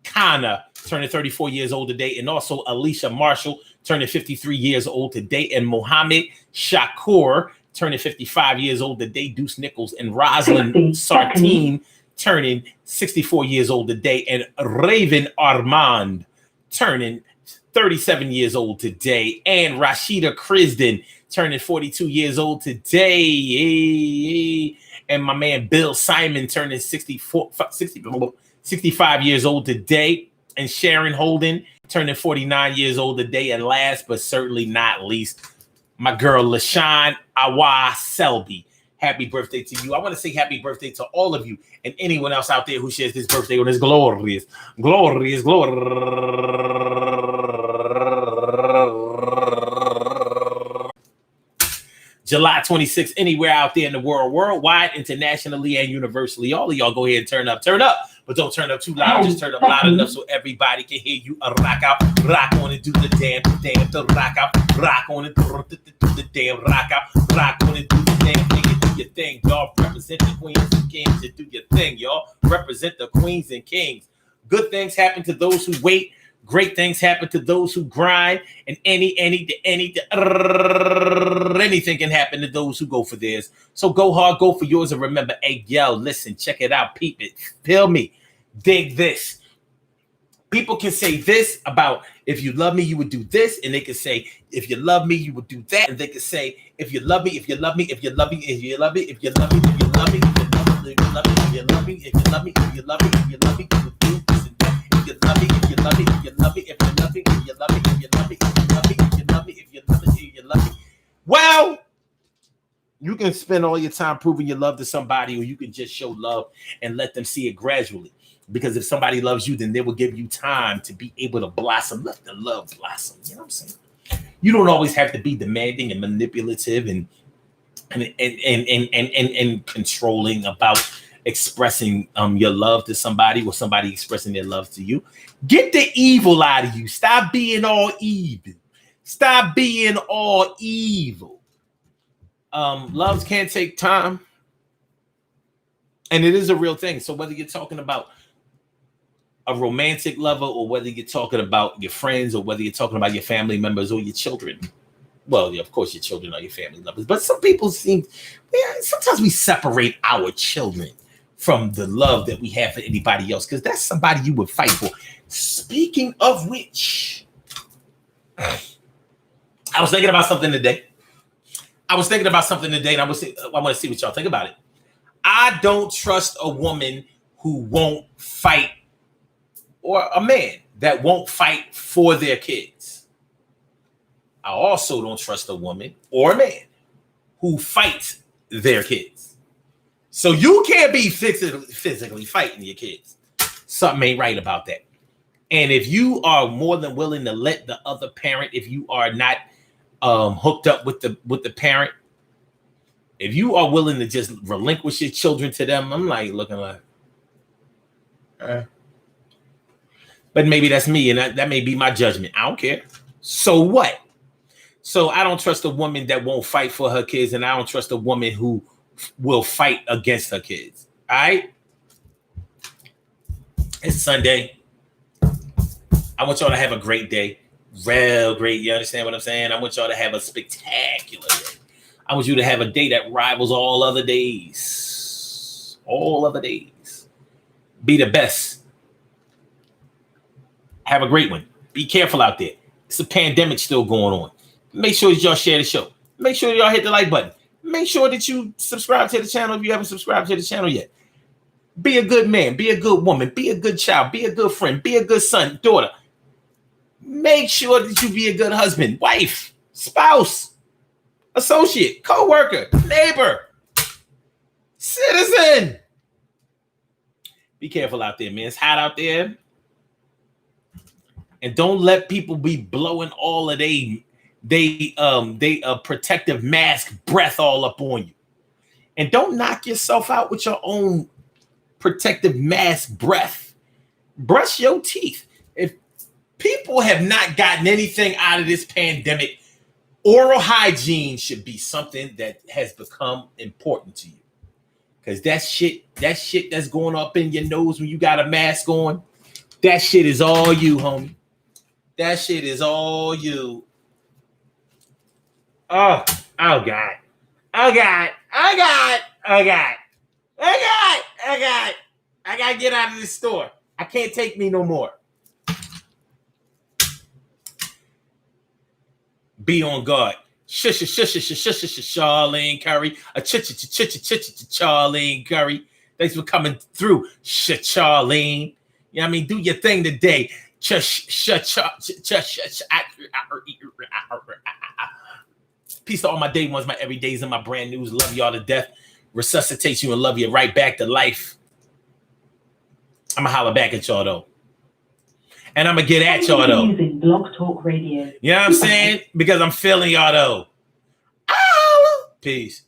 Kana turning 34 years old today, and also Alicia Marshall turning 53 years old today, and Mohammed Shakur turning 55 years old today. Deuce Nichols and Rosalind Sartine turning 64 years old today, and Raven Armand turning 37 years old today, and Rashida Crisden turning 42 years old today, and my man Bill Simon turning 65 years old today, and Sharon Holden turning 49 years old today, and last but certainly not least, my girl LaShawn Awa Selby. Happy birthday to you. I want to say happy birthday to all of you and anyone else out there who shares this birthday on this glorious July 26th, anywhere out there in the world, worldwide, internationally, and universally. All of y'all go ahead and turn up, but don't turn up too loud. Just turn up loud enough so everybody can hear you. Rock out, rock on and do the damn, to rock out, rock on and do the damn, rock out, rock on and do the damn thing. And do your thing, y'all. Represent the queens and kings and do your thing, y'all. Represent the queens and kings. Good things happen to those who wait. Great things happen to those who grind, and anything can happen to those who go for theirs. So go hard, go for yours, and remember, hey, yo, listen, check it out, peep it, feel me, dig this. People can say this about if you love me, you would do this, and they can say if you love me, you would do that, and they can say if you love me, if you love me, if you love me, if you love me, if you love me, if you love me, if you love me, if you love me, if you love me, if you love me, if you love me, if you love me, you would do this and that. If you love me, if you love me, if you love me, if you love me, if you love me, if you love me, if you love me, if you love me, if you love me, if you love me. Well, you can spend all your time proving your love to somebody, or you can just show love and let them see it gradually. Because if somebody loves you, then they will give you time to be able to blossom. Let the love blossom. You know what I'm saying? You don't always have to be demanding and manipulative and controlling about expressing your love to somebody or somebody expressing their love to you. Get the evil out of you. Stop being all evil. Stop being all evil. Loves can't take time. And it is a real thing. So whether you're talking about a romantic lover, or whether you're talking about your friends, or whether you're talking about your family members or your children. Well, yeah, of course, your children are your family lovers. But some people sometimes we separate our children from the love that we have for anybody else, because that's somebody you would fight for. Speaking of which, I was thinking about something today. and I want to see what y'all think about it. I don't trust a woman who won't fight, or a man that won't fight for their kids. I also don't trust a woman or a man who fights their kids. So you can't be physically fighting your kids. Something ain't right about that. And if you are more than willing to let the other parent, if you are not hooked up with the parent, if you are willing to just relinquish your children to them, I'm like looking like, but maybe that's me, and that may be my judgment. I don't care. So what? So I don't trust a woman that won't fight for her kids, and I don't trust a woman who will fight against her kids. All right? It's Sunday. I want y'all to have a great day. Real great. You understand what I'm saying? I want y'all to have a spectacular day. I want you to have a day that rivals all other days. All other days. Be the best. Have a great one. Be careful out there. It's a pandemic still going on. Make sure that y'all share the show. Make sure y'all hit the like button. Make sure that you subscribe to the channel if you haven't subscribed to the channel yet. Be a good man. Be a good woman. Be a good child. Be a good friend. Be a good son, daughter. Make sure that you be a good husband, wife, spouse, associate, co-worker, neighbor. Citizen. Be careful out there, man. It's hot out there. And don't let people be blowing all of they protective mask breath all up on you. And don't knock yourself out with your own protective mask breath. Brush your teeth. If people have not gotten anything out of this pandemic, oral hygiene should be something that has become important to you. Because that shit that's going up in your nose when you got a mask on, that shit is all you, homie. That shit is all you. Oh God. Oh God. Oh God. Oh God. Oh God. Oh God. I gotta get out of this store. I can't take me no more. Be on guard. Shush, Charlene Curry. Charlene Curry. Thanks for coming through. Charlene. You know what I mean? Do your thing today. Peace to all my day ones, my everydays, and my brand news. Love y'all to death. Resuscitate you and love you right back to life. I'm going to holler back at y'all, though. And I'm going to get at y'all, though. Using Blog Talk Radio. You know what I'm saying? Because I'm feeling y'all, though. Oh! Peace.